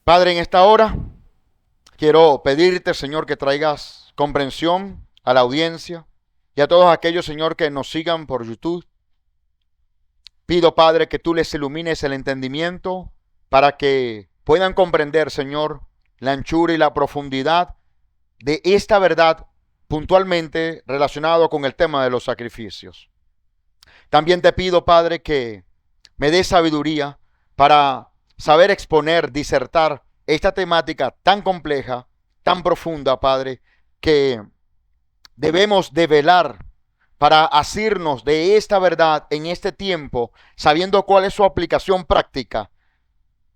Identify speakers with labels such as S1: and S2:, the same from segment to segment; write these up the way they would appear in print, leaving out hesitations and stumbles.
S1: Padre, en esta hora quiero pedirte, Señor, que traigas comprensión a la audiencia y a todos aquellos, Señor, que nos sigan por YouTube. Pido, Padre, que tú les ilumines el entendimiento para que puedan comprender, Señor, la anchura y la profundidad de esta verdad puntualmente relacionado con el tema de los sacrificios. También te pido, Padre, que me des sabiduría para saber exponer, disertar esta temática tan compleja, tan profunda, Padre, que debemos de velar para asirnos de esta verdad en este tiempo, sabiendo cuál es su aplicación práctica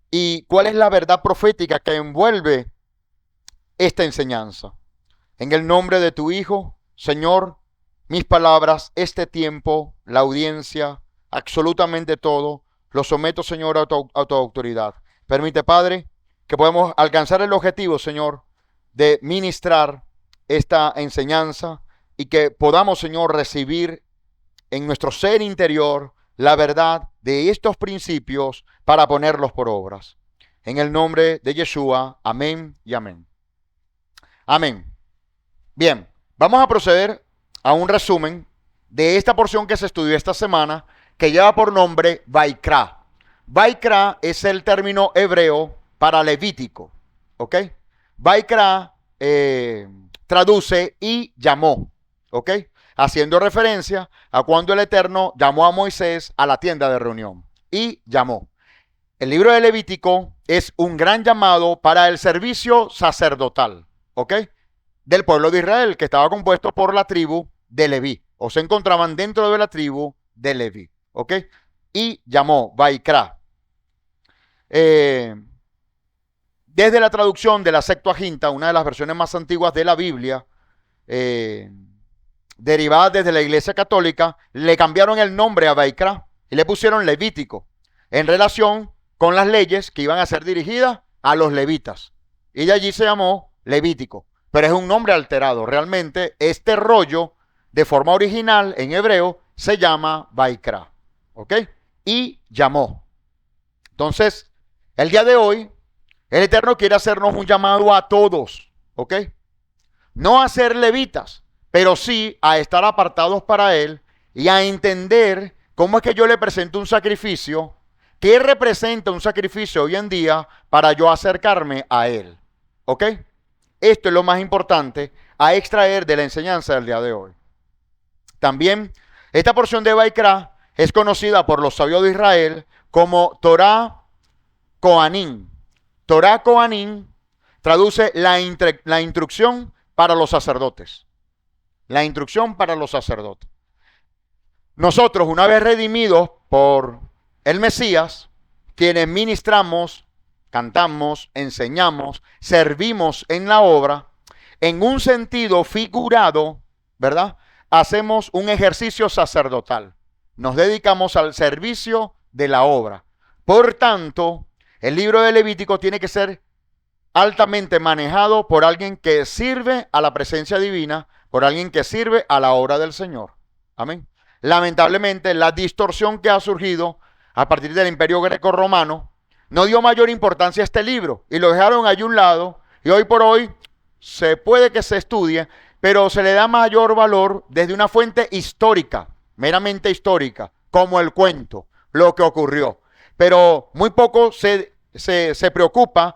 S1: y cuál es la verdad profética que envuelve esta enseñanza. En el nombre de tu Hijo, Señor, mis palabras, este tiempo, la audiencia, absolutamente todo, lo someto, Señor, a tu autoridad. Permite, Padre, que podamos alcanzar el objetivo, Señor, de ministrar esta enseñanza y que podamos, Señor, recibir en nuestro ser interior la verdad de estos principios para ponerlos por obras. En el nombre de Yeshua, amén y amén. Amén. Bien, vamos a proceder a un resumen de esta porción que se estudió esta semana, que lleva por nombre Vaikra. Vaikra es el término hebreo para Levítico, ¿ok? Vaikra traduce y llamó, ¿ok? Haciendo referencia a cuando el Eterno llamó a Moisés a la tienda de reunión y llamó. El libro de Levítico es un gran llamado para el servicio sacerdotal, ¿ok? Del pueblo de Israel, que estaba compuesto por la tribu de Leví, o se encontraban dentro de la tribu de Leví, ¿ok? Y llamó Vaikra. Desde la traducción de la Septuaginta, una de las versiones más antiguas de la Biblia, derivada desde la Iglesia Católica, le cambiaron el nombre a Vaikra y le pusieron Levítico, en relación con las leyes que iban a ser dirigidas a los levitas. Y de allí se llamó Levítico. Pero es un nombre alterado. Realmente este rollo, de forma original en hebreo, se llama Vaikra. ¿Ok? Y llamó. Entonces, el día de hoy, el Eterno quiere hacernos un llamado a todos. ¿Ok? No a ser levitas, pero sí a estar apartados para Él y a entender cómo es que yo le presento un sacrificio. ¿Qué representa un sacrificio hoy en día para yo acercarme a Él? ¿Ok? Esto es lo más importante a extraer de la enseñanza del día de hoy. También, esta porción de Vaikra es conocida por los sabios de Israel como Torah Kohanim. Torah Kohanim traduce la instrucción para los sacerdotes. La instrucción para los sacerdotes. Nosotros, una vez redimidos por el Mesías, quienes ministramos, cantamos, enseñamos, servimos en la obra, en un sentido figurado, ¿verdad? Hacemos un ejercicio sacerdotal. Nos dedicamos al servicio de la obra. Por tanto, el libro de Levítico tiene que ser altamente manejado por alguien que sirve a la presencia divina, por alguien que sirve a la obra del Señor. Amén. Lamentablemente, la distorsión que ha surgido a partir del Imperio Greco-Romano no dio mayor importancia a este libro y lo dejaron allí a un lado, y hoy por hoy se puede que se estudie, pero se le da mayor valor desde una fuente histórica, meramente histórica, como el cuento, lo que ocurrió. Pero muy poco se preocupa,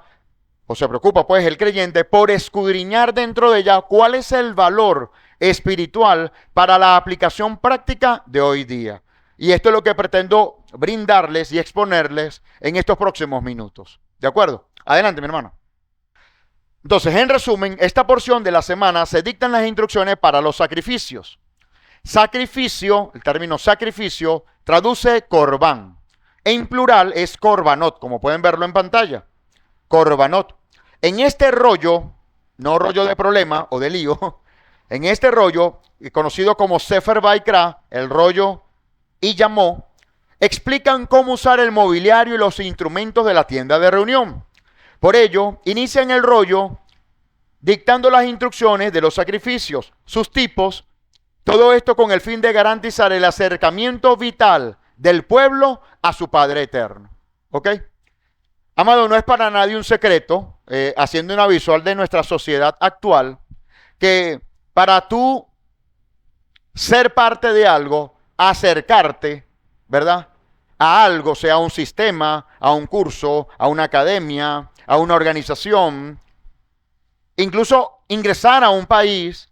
S1: o se preocupa pues el creyente, por escudriñar dentro de ella cuál es el valor espiritual para la aplicación práctica de hoy día. Y esto es lo que pretendo brindarles y exponerles en estos próximos minutos. ¿De acuerdo? Adelante, mi hermano. Entonces, en resumen, esta porción de la semana se dictan las instrucciones para los sacrificios. Sacrificio, el término sacrificio, traduce corbán. En plural es corbanot, como pueden verlo en pantalla. Corbanot. En este rollo, no rollo de problema o de lío, en este rollo, conocido como Sefer Vaikra, el rollo y llamó, explican cómo usar el mobiliario y los instrumentos de la tienda de reunión. Por ello, inician el rollo dictando las instrucciones de los sacrificios, sus tipos, todo esto con el fin de garantizar el acercamiento vital del pueblo a su Padre eterno. ¿Ok? Amado, no es para nadie un secreto, haciendo una visual de nuestra sociedad actual, que para tú ser parte de algo, acercarte, ¿verdad? A algo, sea un sistema, a un curso, a una academia, a una organización, incluso ingresar a un país,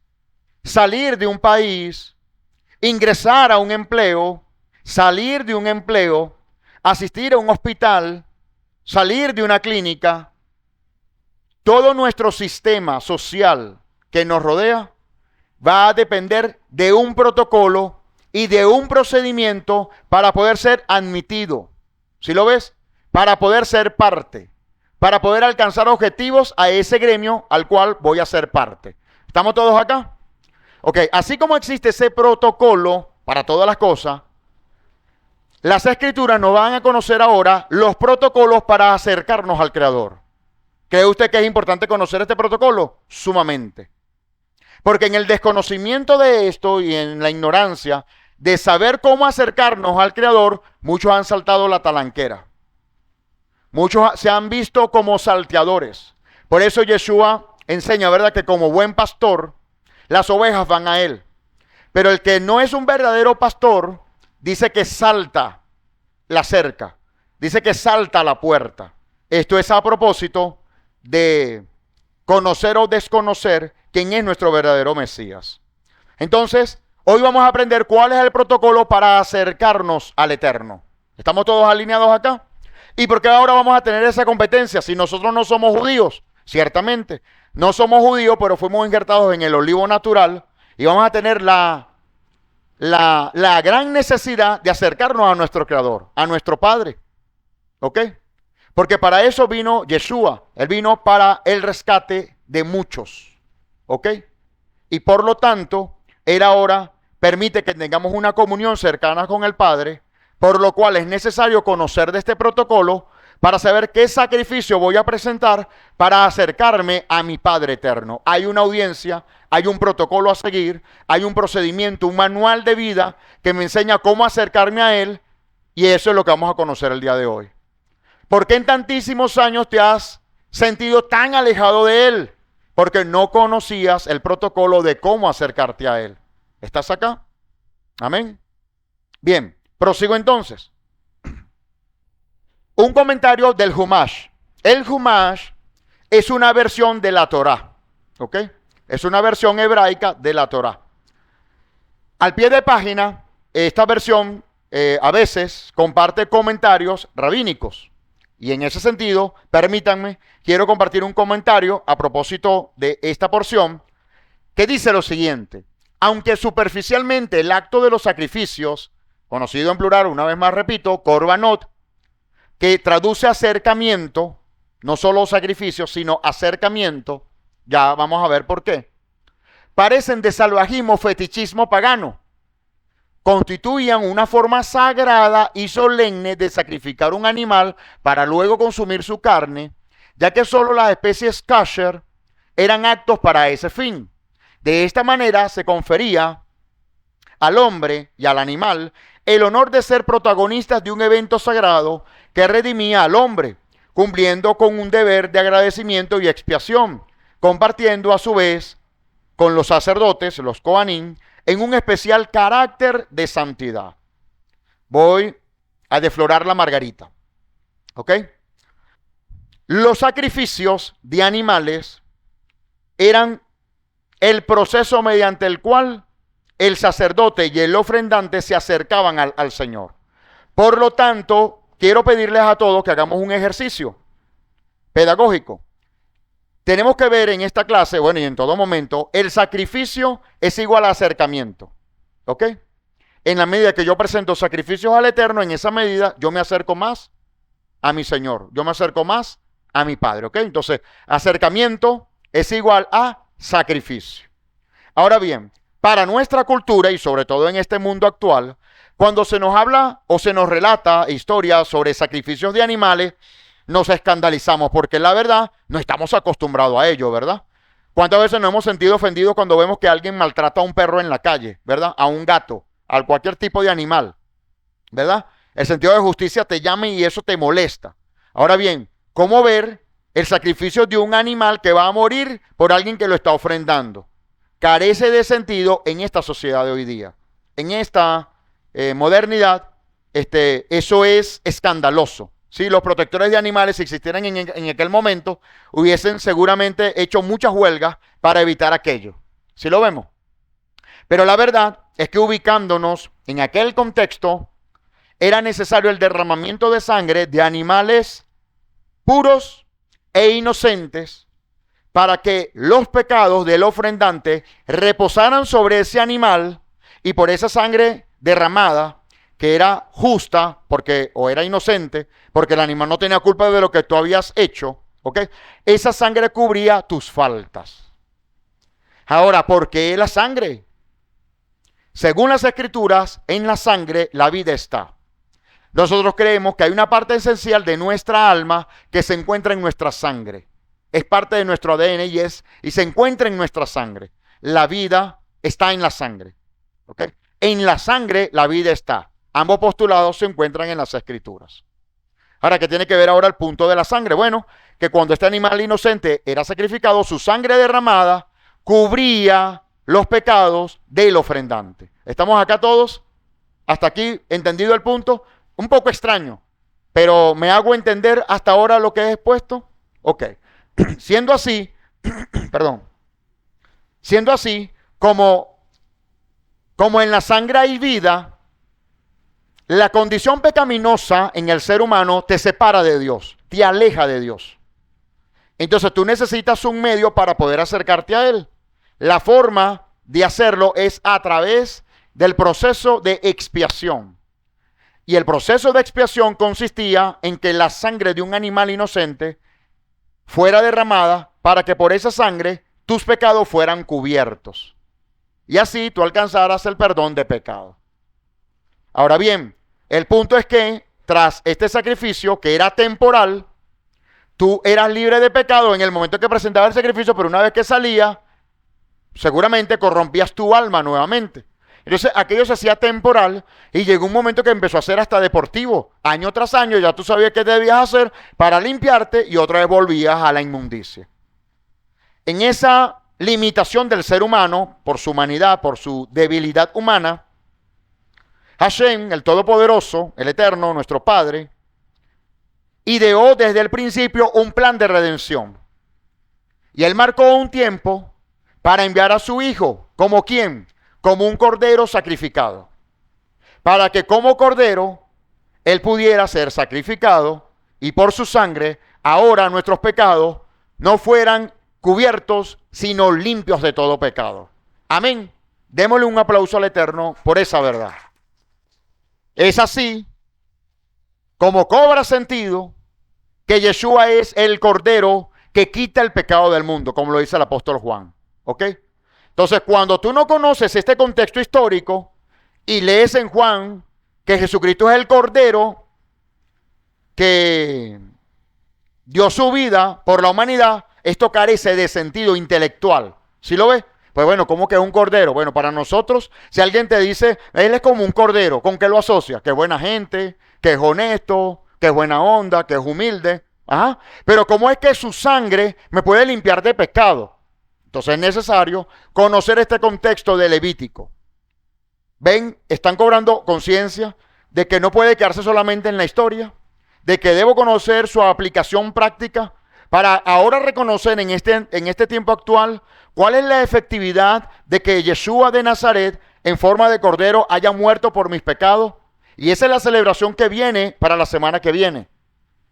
S1: salir de un país, ingresar a un empleo, salir de un empleo, asistir a un hospital, salir de una clínica, todo nuestro sistema social que nos rodea va a depender de un protocolo y de un procedimiento para poder ser admitido. ¿Sí lo ves? Para poder ser parte, para poder alcanzar objetivos a ese gremio al cual voy a ser parte. ¿Estamos todos acá? Ok, así como existe ese protocolo para todas las cosas, las escrituras nos van a conocer ahora los protocolos para acercarnos al Creador. ¿Cree usted que es importante conocer este protocolo? Sumamente. Porque en el desconocimiento de esto y en la ignorancia de saber cómo acercarnos al Creador, muchos han saltado la talanquera. Muchos se han visto como salteadores. Por eso Yeshua enseña, ¿verdad?, que como buen pastor, las ovejas van a él. Pero el que no es un verdadero pastor, dice que salta la cerca. Dice que salta la puerta. Esto es a propósito de conocer o desconocer quién es nuestro verdadero Mesías. Entonces, hoy vamos a aprender cuál es el protocolo para acercarnos al Eterno. ¿Estamos todos alineados acá? ¿Y por qué ahora vamos a tener esa competencia si nosotros no somos judíos? Ciertamente, no somos judíos, pero fuimos injertados en el olivo natural y vamos a tener la gran necesidad de acercarnos a nuestro Creador, a nuestro Padre. ¿Ok? Porque para eso vino Yeshua. Él vino para el rescate de muchos. ¿Ok? Y por lo tanto, Él ahora permite que tengamos una comunión cercana con el Padre, por lo cual es necesario conocer de este protocolo para saber qué sacrificio voy a presentar para acercarme a mi Padre eterno. Hay una audiencia, hay un protocolo a seguir, hay un procedimiento, un manual de vida que me enseña cómo acercarme a Él, y eso es lo que vamos a conocer el día de hoy. ¿Por qué en tantísimos años te has sentido tan alejado de Él? Porque no conocías el protocolo de cómo acercarte a Él. ¿Estás acá? Amén. Bien, prosigo entonces. Un comentario del Humash. El Humash es una versión de la Torá. ¿Ok? Es una versión hebraica de la Torá. Al pie de página, esta versión a veces comparte comentarios rabínicos. Y en ese sentido, permítanme, quiero compartir un comentario a propósito de esta porción que dice lo siguiente. Aunque superficialmente el acto de los sacrificios, conocido en plural, una vez más repito, korbanot, que traduce acercamiento, no solo sacrificio, sino acercamiento, ya vamos a ver por qué, parecen de salvajismo, fetichismo pagano. Constituían una forma sagrada y solemne de sacrificar un animal para luego consumir su carne, ya que solo las especies kasher eran actos para ese fin. De esta manera se confería al hombre y al animal el honor de ser protagonistas de un evento sagrado que redimía al hombre, cumpliendo con un deber de agradecimiento y expiación, compartiendo a su vez con los sacerdotes, los Kohanim, en un especial carácter de santidad. Voy a deflorar la margarita. ¿Ok? Los sacrificios de animales eran el proceso mediante el cual el sacerdote y el ofrendante se acercaban al Señor. Por lo tanto, quiero pedirles a todos que hagamos un ejercicio pedagógico. Tenemos que ver en esta clase, bueno, y en todo momento, el sacrificio es igual a acercamiento. ¿Ok? En la medida que yo presento sacrificios al Eterno, en esa medida yo me acerco más a mi Señor. Yo me acerco más a mi Padre. ¿Ok? Entonces, acercamiento es igual a sacrificio. Ahora bien, para nuestra cultura y sobre todo en este mundo actual, cuando se nos habla o se nos relata historias sobre sacrificios de animales, nos escandalizamos porque la verdad no estamos acostumbrados a ello, ¿verdad? ¿Cuántas veces nos hemos sentido ofendidos cuando vemos que alguien maltrata a un perro en la calle, ¿verdad? A un gato, a cualquier tipo de animal, ¿verdad? El sentido de justicia te llama y eso te molesta. Ahora bien, como ver el sacrificio de un animal que va a morir por alguien que lo está ofrendando. Carece de sentido en esta sociedad de hoy día. En esta modernidad, eso es escandaloso. Si los protectores de animales, si existieran en aquel momento, hubiesen seguramente hecho muchas huelgas para evitar aquello. ¿Sí lo vemos? Pero la verdad es que ubicándonos en aquel contexto, era necesario el derramamiento de sangre de animales puros e inocentes para que los pecados del ofrendante reposaran sobre ese animal, y por esa sangre derramada, que era justa o era inocente, porque el animal no tenía culpa de lo que tú habías hecho, ¿ok? Esa sangre cubría tus faltas. Ahora, ¿por qué la sangre? Según las Escrituras, en la sangre la vida está. Nosotros creemos que hay una parte esencial de nuestra alma que se encuentra en nuestra sangre. Es parte de nuestro ADN y se encuentra en nuestra sangre. La vida está en la sangre. ¿Okay? En la sangre la vida está. Ambos postulados se encuentran en las Escrituras. Ahora, ¿qué tiene que ver ahora el punto de la sangre? Bueno, que cuando este animal inocente era sacrificado, su sangre derramada cubría los pecados del ofrendante. ¿Estamos acá todos? ¿Hasta aquí entendido el punto? Un poco extraño, pero ¿me hago entender hasta ahora lo que he expuesto? Ok. Siendo así, siendo así, como en la sangre hay vida, la condición pecaminosa en el ser humano te separa de Dios, te aleja de Dios. Entonces tú necesitas un medio para poder acercarte a Él. La forma de hacerlo es a través del proceso de expiación. Y el proceso de expiación consistía en que la sangre de un animal inocente fuera derramada para que por esa sangre tus pecados fueran cubiertos. Y así tú alcanzaras el perdón de pecado. Ahora bien, el punto es que tras este sacrificio, que era temporal, tú eras libre de pecado en el momento que presentabas el sacrificio, pero una vez que salía, seguramente corrompías tu alma nuevamente. Entonces aquello se hacía temporal y llegó un momento que empezó a ser hasta deportivo. Año tras año ya tú sabías qué debías hacer para limpiarte y otra vez volvías a la inmundicia. En esa limitación del ser humano, por su humanidad, por su debilidad humana, Hashem, el Todopoderoso, el Eterno, nuestro Padre, ideó desde el principio un plan de redención. Y Él marcó un tiempo para enviar a su Hijo. ¿Como quién? Como un cordero sacrificado. Para que como cordero Él pudiera ser sacrificado y por su sangre ahora nuestros pecados no fueran cubiertos, sino limpios de todo pecado. Amén. Démosle un aplauso al Eterno por esa verdad. Es así como cobra sentido que Yeshua es el cordero que quita el pecado del mundo, como lo dice el apóstol Juan. ¿Ok? Entonces, cuando tú no conoces este contexto histórico y lees en Juan que Jesucristo es el cordero que dio su vida por la humanidad, esto carece de sentido intelectual. ¿Sí lo ves? Pues bueno, ¿cómo que es un cordero? Bueno, para nosotros, si alguien te dice, él es como un cordero, ¿con qué lo asocias? Que es buena gente, que es honesto, que es buena onda, que es humilde. Ajá. Pero ¿cómo es que su sangre me puede limpiar de pecado? Entonces es necesario conocer este contexto de Levítico. ¿Ven? Están cobrando conciencia de que no puede quedarse solamente en la historia, de que debo conocer su aplicación práctica para ahora reconocer en este tiempo actual cuál es la efectividad de que Yeshua de Nazaret en forma de cordero haya muerto por mis pecados. Y esa es la celebración que viene para la semana que viene.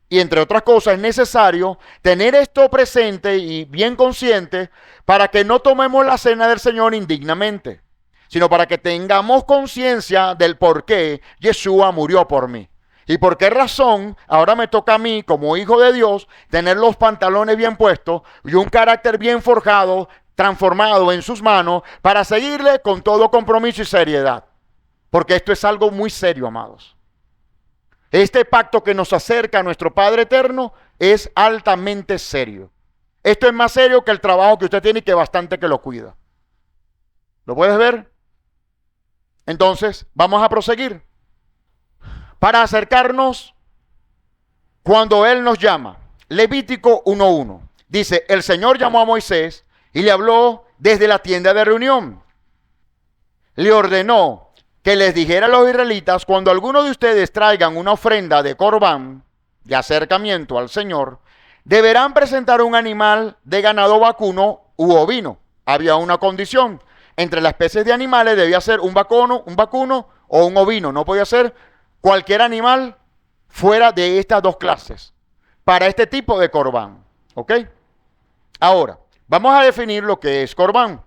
S1: Y entre otras cosas es necesario tener esto presente y bien consciente para que no tomemos la cena del Señor indignamente, sino para que tengamos conciencia del por qué Yeshua murió por mí. Y por qué razón ahora me toca a mí, como hijo de Dios, tener los pantalones bien puestos y un carácter bien forjado, transformado en sus manos, para seguirle con todo compromiso y seriedad. Porque esto es algo muy serio, amados. Este pacto que nos acerca a nuestro Padre Eterno es altamente serio. Esto es más serio que el trabajo que usted tiene y que bastante que lo cuida. ¿Lo puedes ver? Entonces, vamos a proseguir. Para acercarnos cuando Él nos llama. Levítico 1:1. Dice, el Señor llamó a Moisés y le habló desde la tienda de reunión. Le ordenó que les dijera a los israelitas, cuando alguno de ustedes traigan una ofrenda de corbán, de acercamiento al Señor, deberán presentar un animal de ganado vacuno u ovino. Había una condición. Entre las especies de animales debía ser un vacuno o un ovino. No podía ser cualquier animal fuera de estas dos clases para este tipo de corbán. ¿Ok? Ahora, vamos a definir lo que es corbán.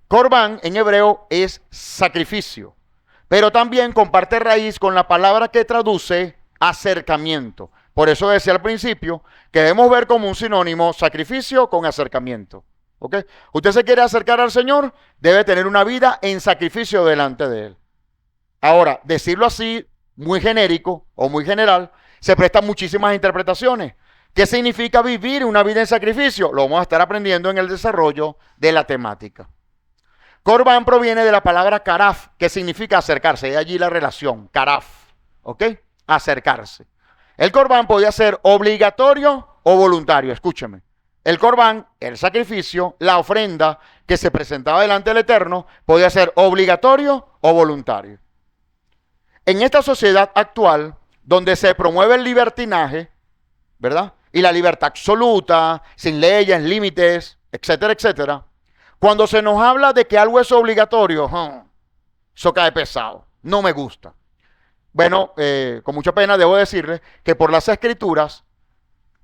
S1: Corbán en hebreo es sacrificio, pero también comparte raíz con la palabra que traduce acercamiento. Por eso decía al principio que debemos ver como un sinónimo sacrificio con acercamiento. ¿Ok? Usted se quiere acercar al Señor, debe tener una vida en sacrificio delante de Él. Ahora, decirlo así, muy genérico o muy general, se prestan muchísimas interpretaciones. ¿Qué significa vivir una vida en sacrificio? Lo vamos a estar aprendiendo en el desarrollo de la temática. Corbán proviene de la palabra karaf, que significa acercarse. De allí la relación, karaf, ¿ok? Acercarse. El corbán podía ser obligatorio o voluntario, escúcheme. El corbán, el sacrificio, la ofrenda que se presentaba delante del Eterno, podía ser obligatorio o voluntario. En esta sociedad actual, donde se promueve el libertinaje, ¿verdad? Y la libertad absoluta, sin leyes, límites, etcétera, etcétera. Cuando se nos habla de que algo es obligatorio, eso cae pesado, no me gusta. Bueno, con mucha pena debo decirles que por las Escrituras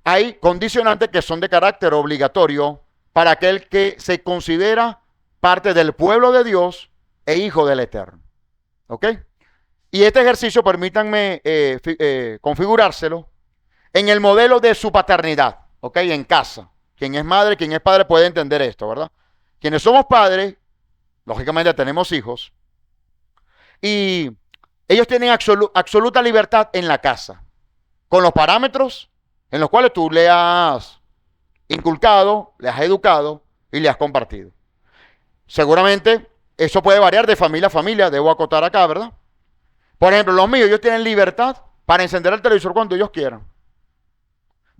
S1: hay condicionantes que son de carácter obligatorio para aquel que se considera parte del pueblo de Dios e hijo del Eterno. ¿Ok? Y este ejercicio, permítanme configurárselo en el modelo de su paternidad, ¿ok? En casa. Quien es madre, quien es padre puede entender esto, ¿verdad? Quienes somos padres, lógicamente tenemos hijos, y ellos tienen absoluta libertad en la casa, con los parámetros en los cuales tú le has inculcado, le has educado y le has compartido. Seguramente eso puede variar de familia a familia, debo acotar acá, ¿verdad? Por ejemplo, los míos, ellos tienen libertad para encender el televisor cuando ellos quieran.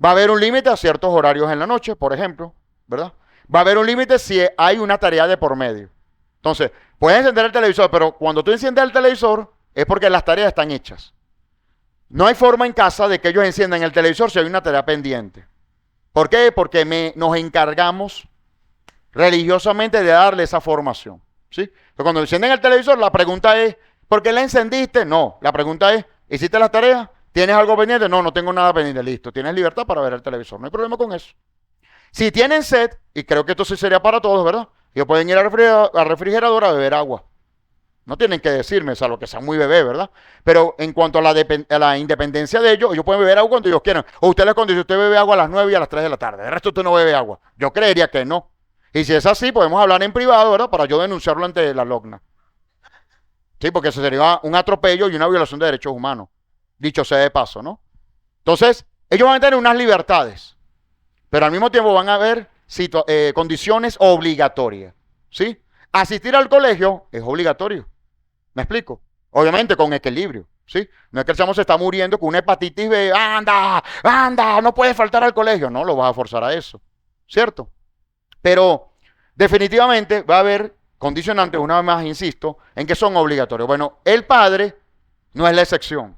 S1: Va a haber un límite a ciertos horarios en la noche, por ejemplo, ¿verdad? Va a haber un límite si hay una tarea de por medio. Entonces, puedes encender el televisor, pero cuando tú enciendes el televisor es porque las tareas están hechas. No hay forma en casa de que ellos enciendan el televisor si hay una tarea pendiente. ¿Por qué? Porque nos encargamos religiosamente de darle esa formación. ¿Sí? Pero cuando encienden el televisor, la pregunta es, ¿por qué la encendiste? No, la pregunta es, ¿hiciste las tareas? ¿Tienes algo pendiente? No, no tengo nada pendiente. Listo, tienes libertad para ver el televisor. No hay problema con eso. Si tienen sed, y creo que esto sí sería para todos, ¿verdad? Ellos pueden ir al refrigerador a beber agua. No tienen que decirme, salvo que sean muy bebé, ¿verdad? Pero en cuanto a la independencia de ellos pueden beber agua cuando ellos quieran. O usted les condice, usted bebe agua a las 9 y a las 3 de la tarde. De resto usted no bebe agua. Yo creería que no. Y si es así, podemos hablar en privado, ¿verdad? Para yo denunciarlo ante la LOCNA. Sí, porque eso sería un atropello y una violación de derechos humanos. Dicho sea de paso, ¿no? Entonces, ellos van a tener unas libertades, pero al mismo tiempo van a haber condiciones obligatorias, ¿sí? Asistir al colegio es obligatorio. ¿Me explico? Obviamente con equilibrio, ¿sí? No es que el chamo se está muriendo con una hepatitis B, anda, no puedes faltar al colegio. No, lo vas a forzar a eso, ¿cierto? Pero definitivamente va a haber condicionantes, una vez más insisto, en que son obligatorios. Bueno, el padre no es la excepción.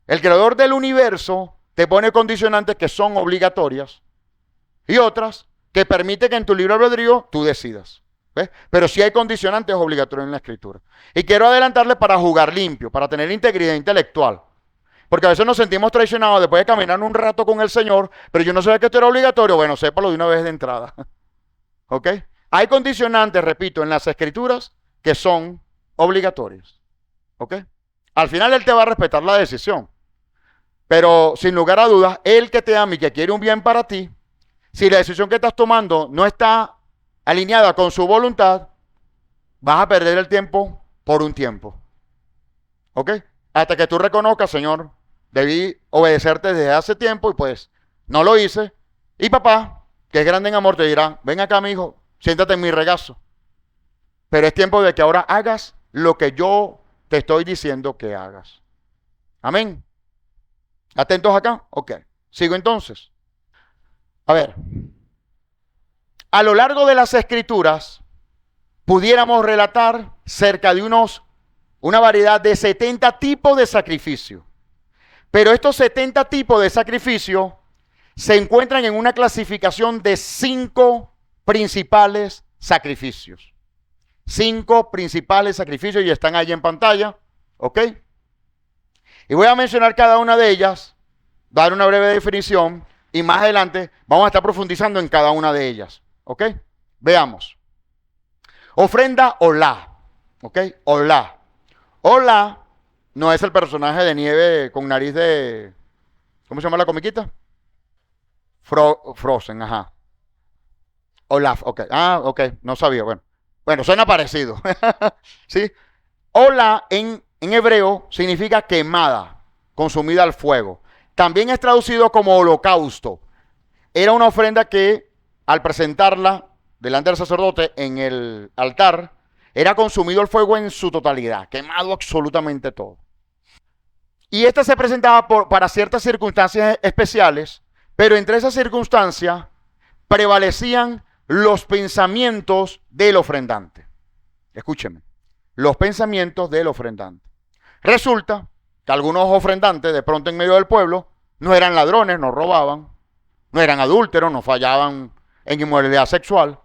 S1: El creador del universo te pone condicionantes que son obligatorias y otras que permite que en tu libre albedrío tú decidas. ¿Ves? Pero sí hay condicionantes obligatorios en la Escritura. Y quiero adelantarle para jugar limpio, para tener integridad intelectual. Porque a veces nos sentimos traicionados después de caminar un rato con el Señor, pero yo no sabía que esto era obligatorio. Bueno, sépalo de una vez de entrada. ¿Ok? Hay condicionantes, repito, en las Escrituras que son obligatorios. ¿Ok? Al final Él te va a respetar la decisión. Pero sin lugar a dudas, Él que te ama y que quiere un bien para ti, si la decisión que estás tomando no está alineada con su voluntad, vas a perder el tiempo por un tiempo. ¿Ok? Hasta que tú reconozcas, Señor, debí obedecerte desde hace tiempo y pues no lo hice. Y papá, que es grande en amor, te dirá, ven acá, mi hijo, siéntate en mi regazo. Pero es tiempo de que ahora hagas lo que yo te estoy diciendo que hagas. Amén. ¿Atentos acá? Ok. Sigo entonces. A ver, a lo largo de las escrituras, pudiéramos relatar cerca de una variedad de 70 tipos de sacrificio. Pero estos 70 tipos de sacrificio se encuentran en una clasificación de 5 principales sacrificios. 5 principales sacrificios y están ahí en pantalla, ¿ok? Y voy a mencionar cada una de ellas, dar una breve definición y más adelante vamos a estar profundizando en cada una de ellas, ¿ok? Veamos. Ofrenda Olá, ¿ok? Olá. Olá no es el personaje de nieve con nariz de... ¿Cómo se llama la comiquita? Frozen, ajá. Olaf, ok. Ah, ok, no sabía, bueno. Bueno, suena parecido. ¿Sí? Olá en hebreo significa quemada, consumida al fuego. También es traducido como holocausto. Era una ofrenda que al presentarla delante del sacerdote en el altar, era consumido el fuego en su totalidad, quemado absolutamente todo. Y esta se presentaba para ciertas circunstancias especiales, pero entre esas circunstancias prevalecían los pensamientos del ofrendante. Escúcheme, los pensamientos del ofrendante. Resulta que algunos ofrendantes, de pronto en medio del pueblo, no eran ladrones, no robaban, no eran adúlteros, no fallaban en inmoralidad sexual,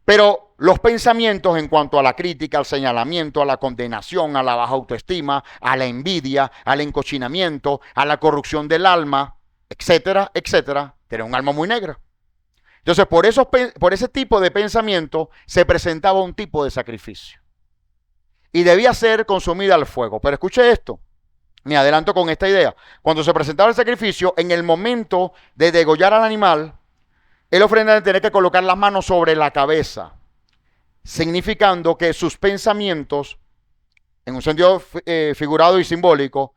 S1: pero los pensamientos en cuanto a la crítica, al señalamiento, a la condenación, a la baja autoestima, a la envidia, al encochinamiento, a la corrupción del alma, etcétera, etcétera, era un alma muy negra. Entonces, por ese tipo de pensamiento se presentaba un tipo de sacrificio. Y debía ser consumida al fuego. Pero escuche esto, me adelanto con esta idea. Cuando se presentaba el sacrificio, en el momento de degollar al animal, el ofrendante tenía que colocar las manos sobre la cabeza, significando que sus pensamientos, en un sentido figurado y simbólico,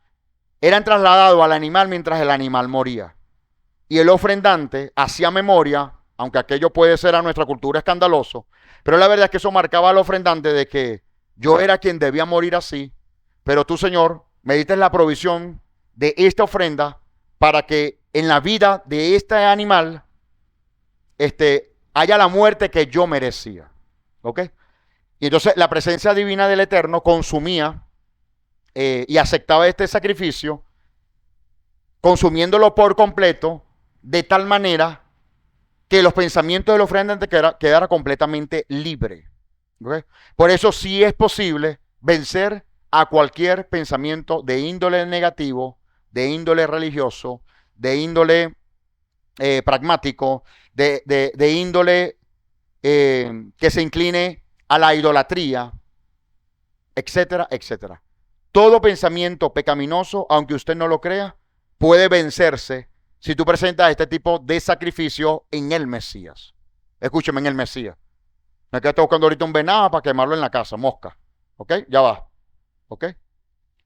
S1: eran trasladados al animal mientras el animal moría. Y el ofrendante hacía memoria, aunque aquello puede ser a nuestra cultura escandaloso, pero la verdad es que eso marcaba al ofrendante de que yo era quien debía morir así, pero tú, Señor, me diste la provisión de esta ofrenda para que en la vida de este animal haya la muerte que yo merecía. ¿Ok? Y entonces la presencia divina del Eterno consumía y aceptaba este sacrificio, consumiéndolo por completo, de tal manera que los pensamientos del ofrendante quedara completamente libre. ¿Okay? Por eso sí es posible vencer a cualquier pensamiento de índole negativo, de índole religioso, de índole pragmático, de índole que se incline a la idolatría, etcétera, etcétera. Todo pensamiento pecaminoso, aunque usted no lo crea, puede vencerse si tú presentas este tipo de sacrificio en el Mesías. Escúcheme, en el Mesías. Me quedo buscando ahorita un venado para quemarlo en la casa, mosca. ¿Ok? Ya va. ¿Ok?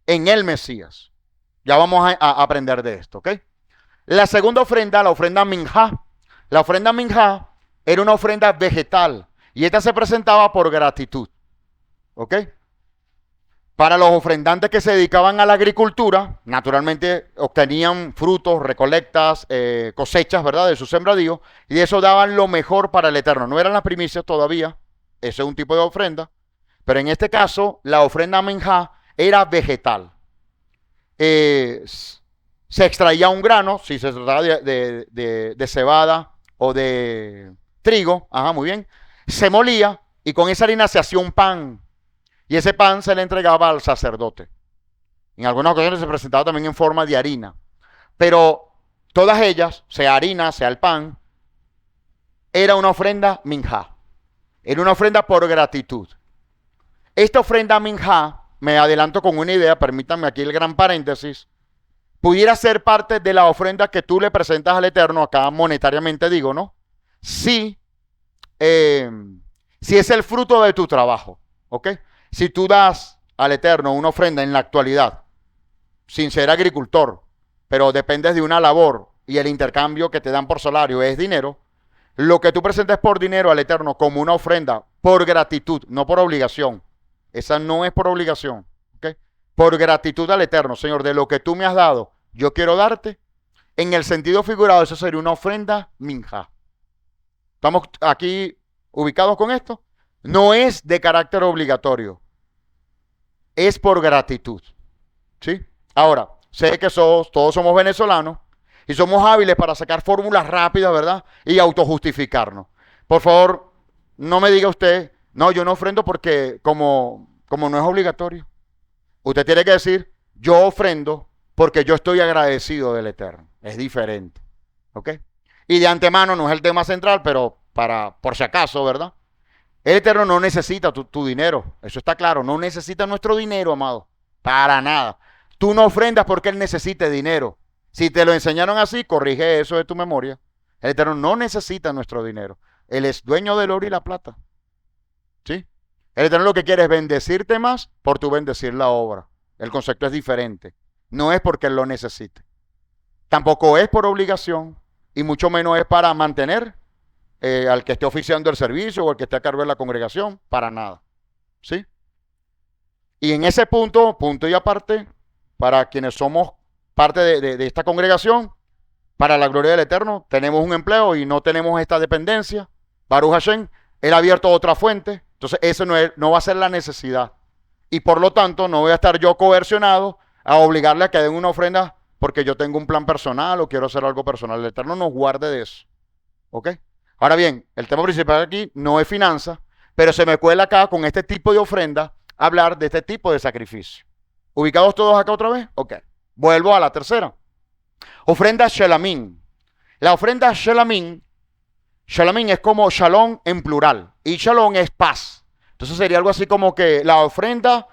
S1: En el Mesías. Ya vamos a aprender de esto. ¿Ok? La segunda ofrenda, la ofrenda minjá. La ofrenda minjá era una ofrenda vegetal. Y esta se presentaba por gratitud. ¿Ok? Para los ofrendantes que se dedicaban a la agricultura, naturalmente obtenían frutos, recolectas, cosechas, ¿verdad? De sus sembradíos, y de eso daban lo mejor para el Eterno. No eran las primicias todavía, ese es un tipo de ofrenda, pero en este caso, la ofrenda minjá era vegetal. Se extraía un grano, si se trataba de cebada o de trigo, ajá, muy bien, se molía y con esa harina se hacía un pan. Y ese pan se le entregaba al sacerdote. En algunas ocasiones se presentaba también en forma de harina. Pero todas ellas, sea harina, sea el pan, era una ofrenda minjá. Era una ofrenda por gratitud. Esta ofrenda minjá, me adelanto con una idea, permítanme aquí el gran paréntesis, pudiera ser parte de la ofrenda que tú le presentas al Eterno, acá monetariamente digo, ¿no? Si es el fruto de tu trabajo, ¿ok? Si tú das al Eterno una ofrenda en la actualidad, sin ser agricultor, pero dependes de una labor y el intercambio que te dan por salario es dinero, lo que tú presentes por dinero al Eterno como una ofrenda por gratitud, no por obligación. Esa no es por obligación, ¿ok? Por gratitud al Eterno, Señor, de lo que tú me has dado, yo quiero darte. En el sentido figurado, eso sería una ofrenda minja. ¿Estamos aquí ubicados con esto? No es de carácter obligatorio. Es por gratitud. ¿Sí? Ahora, sé que todos somos venezolanos y somos hábiles para sacar fórmulas rápidas, ¿verdad? Y autojustificarnos. Por favor, no me diga usted, no, yo no ofrendo porque como no es obligatorio. Usted tiene que decir, yo ofrendo porque yo estoy agradecido del Eterno. Es diferente. ¿Ok? Y de antemano no es el tema central, pero por si acaso, ¿verdad? El Eterno no necesita tu dinero. Eso está claro. No necesita nuestro dinero, amado. Para nada. Tú no ofrendas porque Él necesite dinero. Si te lo enseñaron así, corrige eso de tu memoria. El Eterno no necesita nuestro dinero. Él es dueño del oro y la plata. ¿Sí? El Eterno lo que quiere es bendecirte más por tu bendecir la obra. El concepto es diferente. No es porque Él lo necesite. Tampoco es por obligación y mucho menos es para mantener al que esté oficiando el servicio o al que esté a cargo de la congregación. Para nada. ¿Sí? Y en ese punto y aparte, para quienes somos parte de esta congregación, para la gloria del Eterno, tenemos un empleo y no tenemos esta dependencia. Baruch Hashem, Él ha abierto otra fuente. Entonces, eso no va a ser la necesidad. Y por lo tanto, no voy a estar yo coercionado a obligarle a que den una ofrenda porque yo tengo un plan personal o quiero hacer algo personal. El Eterno nos guarde de eso. ¿Ok? Ahora bien, el tema principal aquí no es finanza, pero se me cuela acá con este tipo de ofrenda hablar de este tipo de sacrificio. ¿Ubicados todos acá otra vez? Ok. Vuelvo a la tercera. Ofrenda Shelamim. La ofrenda Shelamim es como Shalom en plural. Y Shalom es paz. Entonces sería algo así como que la ofrenda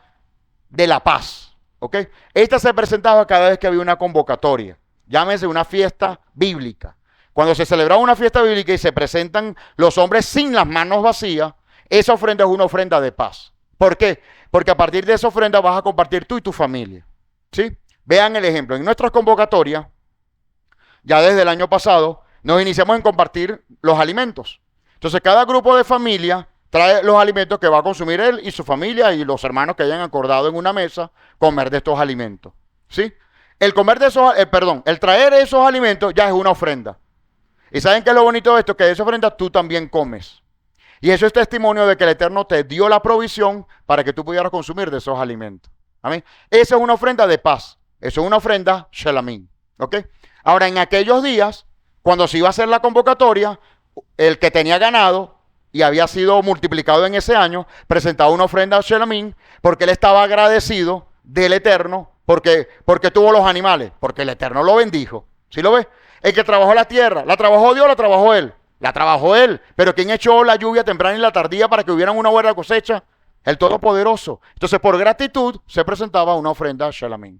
S1: de la paz. ¿Ok? Esta se presentaba cada vez que había una convocatoria. Llámese una fiesta bíblica. Cuando se celebraba una fiesta bíblica y se presentan los hombres sin las manos vacías, esa ofrenda es una ofrenda de paz. ¿Por qué? Porque a partir de esa ofrenda vas a compartir tú y tu familia. ¿Sí? Vean el ejemplo. En nuestras convocatorias, ya desde el año pasado, nos iniciamos en compartir los alimentos. Entonces, cada grupo de familia trae los alimentos que va a consumir él y su familia y los hermanos que hayan acordado en una mesa comer de estos alimentos. ¿Sí? El traer esos alimentos ya es una ofrenda. ¿Y saben qué es lo bonito de esto? Que de esa ofrenda tú también comes. Y eso es testimonio de que el Eterno te dio la provisión para que tú pudieras consumir de esos alimentos. Amén. Esa es una ofrenda de paz. Eso es una ofrenda Shelamim. ¿Ok? Ahora, en aquellos días, cuando se iba a hacer la convocatoria, el que tenía ganado y había sido multiplicado en ese año, presentaba una ofrenda Shelamim porque él estaba agradecido del Eterno porque tuvo los animales, porque el Eterno lo bendijo. ¿Sí lo ves? El que trabajó la tierra, ¿la trabajó Dios o la trabajó él? La trabajó él. Pero ¿quién echó la lluvia temprana y la tardía para que hubiera una buena cosecha? El Todopoderoso. Entonces, por gratitud, se presentaba una ofrenda Shelamim.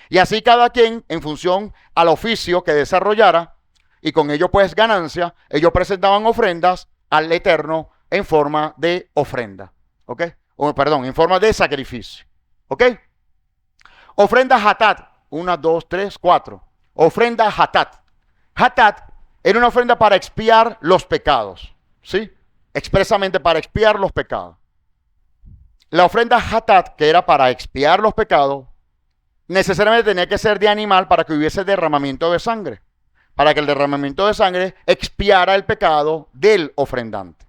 S1: Y así cada quien, en función al oficio que desarrollara, y con ello pues ganancia, ellos presentaban ofrendas al Eterno en forma de ofrenda. ¿Ok? En forma de sacrificio. ¿Ok? Ofrenda Hatat. 1, 2, 3, 4. Ofrenda Hatat. Hatat era una ofrenda para expiar los pecados. ¿Sí? Expresamente para expiar los pecados. La ofrenda Hatat, que era para expiar los pecados, necesariamente tenía que ser de animal para que hubiese derramamiento de sangre. Para que el derramamiento de sangre expiara el pecado del ofrendante.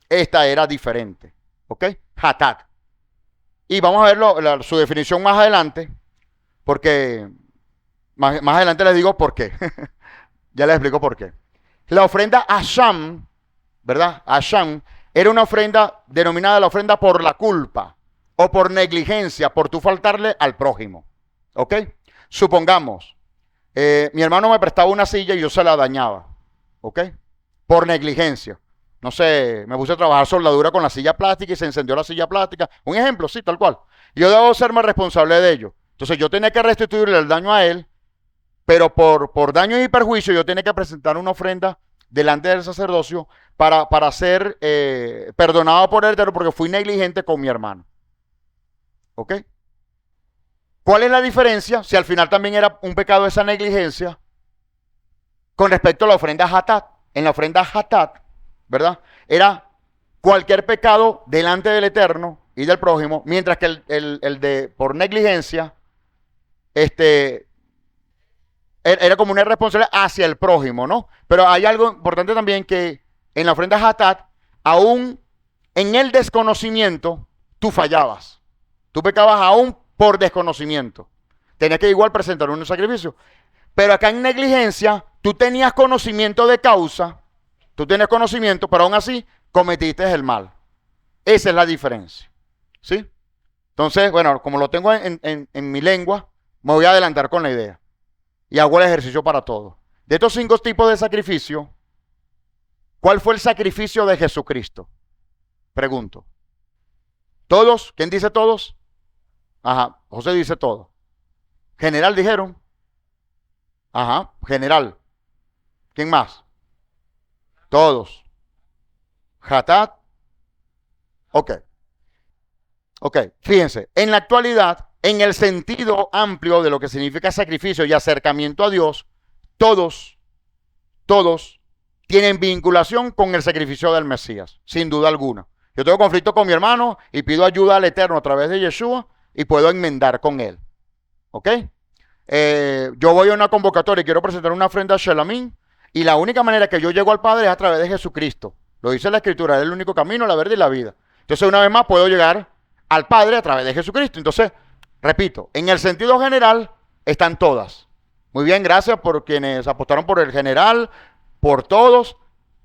S1: Esta era diferente. ¿Ok? Hatat. Y vamos a ver su definición más adelante. Porque más adelante les digo por qué. Ya les explico por qué. La ofrenda Asham, ¿verdad? Asham era una ofrenda denominada la ofrenda por la culpa o por negligencia, por tú faltarle al prójimo. ¿Ok? Supongamos, mi hermano me prestaba una silla y yo se la dañaba. ¿Ok? Por negligencia. No sé, me puse a trabajar soldadura con la silla plástica y se encendió la silla plástica. Un ejemplo, sí, tal cual. Yo debo serme responsable de ello. Entonces yo tenía que restituirle el daño a él, pero por daño y perjuicio yo tenía que presentar una ofrenda delante del sacerdocio para ser perdonado por el Eterno porque fui negligente con mi hermano. ¿Ok? ¿Cuál es la diferencia? Si al final también era un pecado esa negligencia con respecto a la ofrenda Hatat. En la ofrenda Hatat, ¿verdad? Era cualquier pecado delante del Eterno y del prójimo, mientras que el de por negligencia, el era como una responsabilidad hacia el prójimo, ¿no? Pero hay algo importante también que en la ofrenda Hatat, aún en el desconocimiento, tú fallabas. Tú pecabas aún por desconocimiento. Tenías que igual presentar un sacrificio. Pero acá en negligencia, tú tenías conocimiento de causa, tú tienes conocimiento, pero aún así cometiste el mal. Esa es la diferencia. ¿Sí? Entonces, bueno, como lo tengo en mi lengua, me voy a adelantar con la idea. Y hago el ejercicio para todos. De estos 5 tipos de sacrificio, ¿cuál fue el sacrificio de Jesucristo? Pregunto. ¿Todos? ¿Quién dice todos? Ajá, José dice todo. General dijeron. Ajá, general. ¿Quién más? Todos. Hatat. Ok. Ok, fíjense, en la actualidad, en el sentido amplio de lo que significa sacrificio y acercamiento a Dios, todos tienen vinculación con el sacrificio del Mesías, sin duda alguna. Yo tengo conflicto con mi hermano y pido ayuda al Eterno a través de Yeshua y puedo enmendar con él. ¿Ok? Yo voy a una convocatoria y quiero presentar una ofrenda a Shelamín y la única manera que yo llego al Padre es a través de Jesucristo. Lo dice la Escritura, es el único camino, la verdad y la vida. Entonces, una vez más, puedo llegar al Padre a través de Jesucristo. Entonces, repito, en el sentido general están todas. Muy bien, gracias por quienes apostaron por el general, por todos.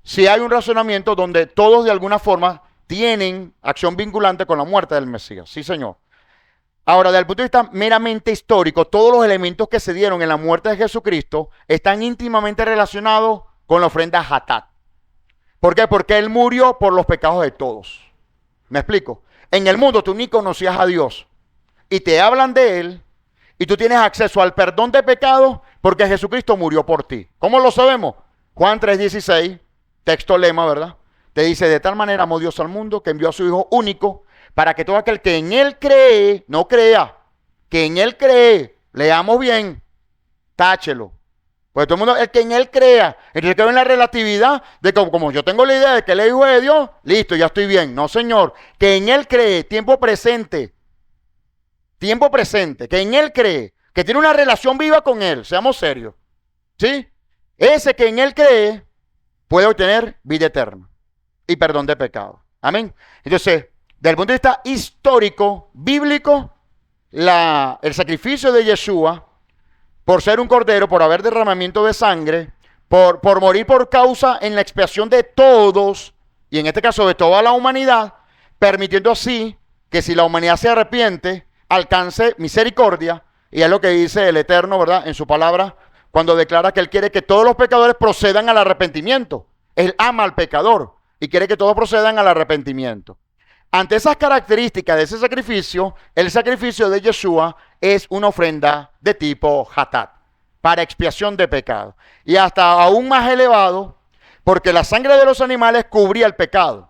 S1: Si hay un razonamiento donde todos de alguna forma tienen acción vinculante con la muerte del Mesías. Sí, señor. Ahora, desde el punto de vista meramente histórico, todos los elementos que se dieron en la muerte de Jesucristo están íntimamente relacionados con la ofrenda Hatat. ¿Por qué? Porque Él murió por los pecados de todos. ¿Me explico? En el mundo tú ni conocías a Dios y te hablan de Él y tú tienes acceso al perdón de pecados porque Jesucristo murió por ti. ¿Cómo lo sabemos? Juan 3:16, texto lema, ¿verdad? Te dice, de tal manera amó Dios al mundo que envió a su Hijo único para que todo aquel que en Él cree, no crea, que en Él cree, leamos bien, táchelo. Pues todo el mundo, el que en Él crea, entonces quedó en la relatividad de que como yo tengo la idea de que Él es hijo de Dios, listo, ya estoy bien. No, señor, que en Él cree, tiempo presente, que en Él cree, que tiene una relación viva con Él, seamos serios, ¿sí? Ese que en Él cree puede obtener vida eterna y perdón de pecado. Amén. Entonces, desde el punto de vista histórico, bíblico, el sacrificio de Yeshua, por ser un cordero, por haber derramamiento de sangre, por morir por causa en la expiación de todos, y en este caso de toda la humanidad, permitiendo así que si la humanidad se arrepiente, alcance misericordia, y es lo que dice el Eterno, ¿verdad? En su palabra, cuando declara que Él quiere que todos los pecadores procedan al arrepentimiento. Él ama al pecador y quiere que todos procedan al arrepentimiento. Ante esas características de ese sacrificio, el sacrificio de Yeshua es una ofrenda de tipo Hatat, para expiación de pecado. Y hasta aún más elevado, porque la sangre de los animales cubría el pecado,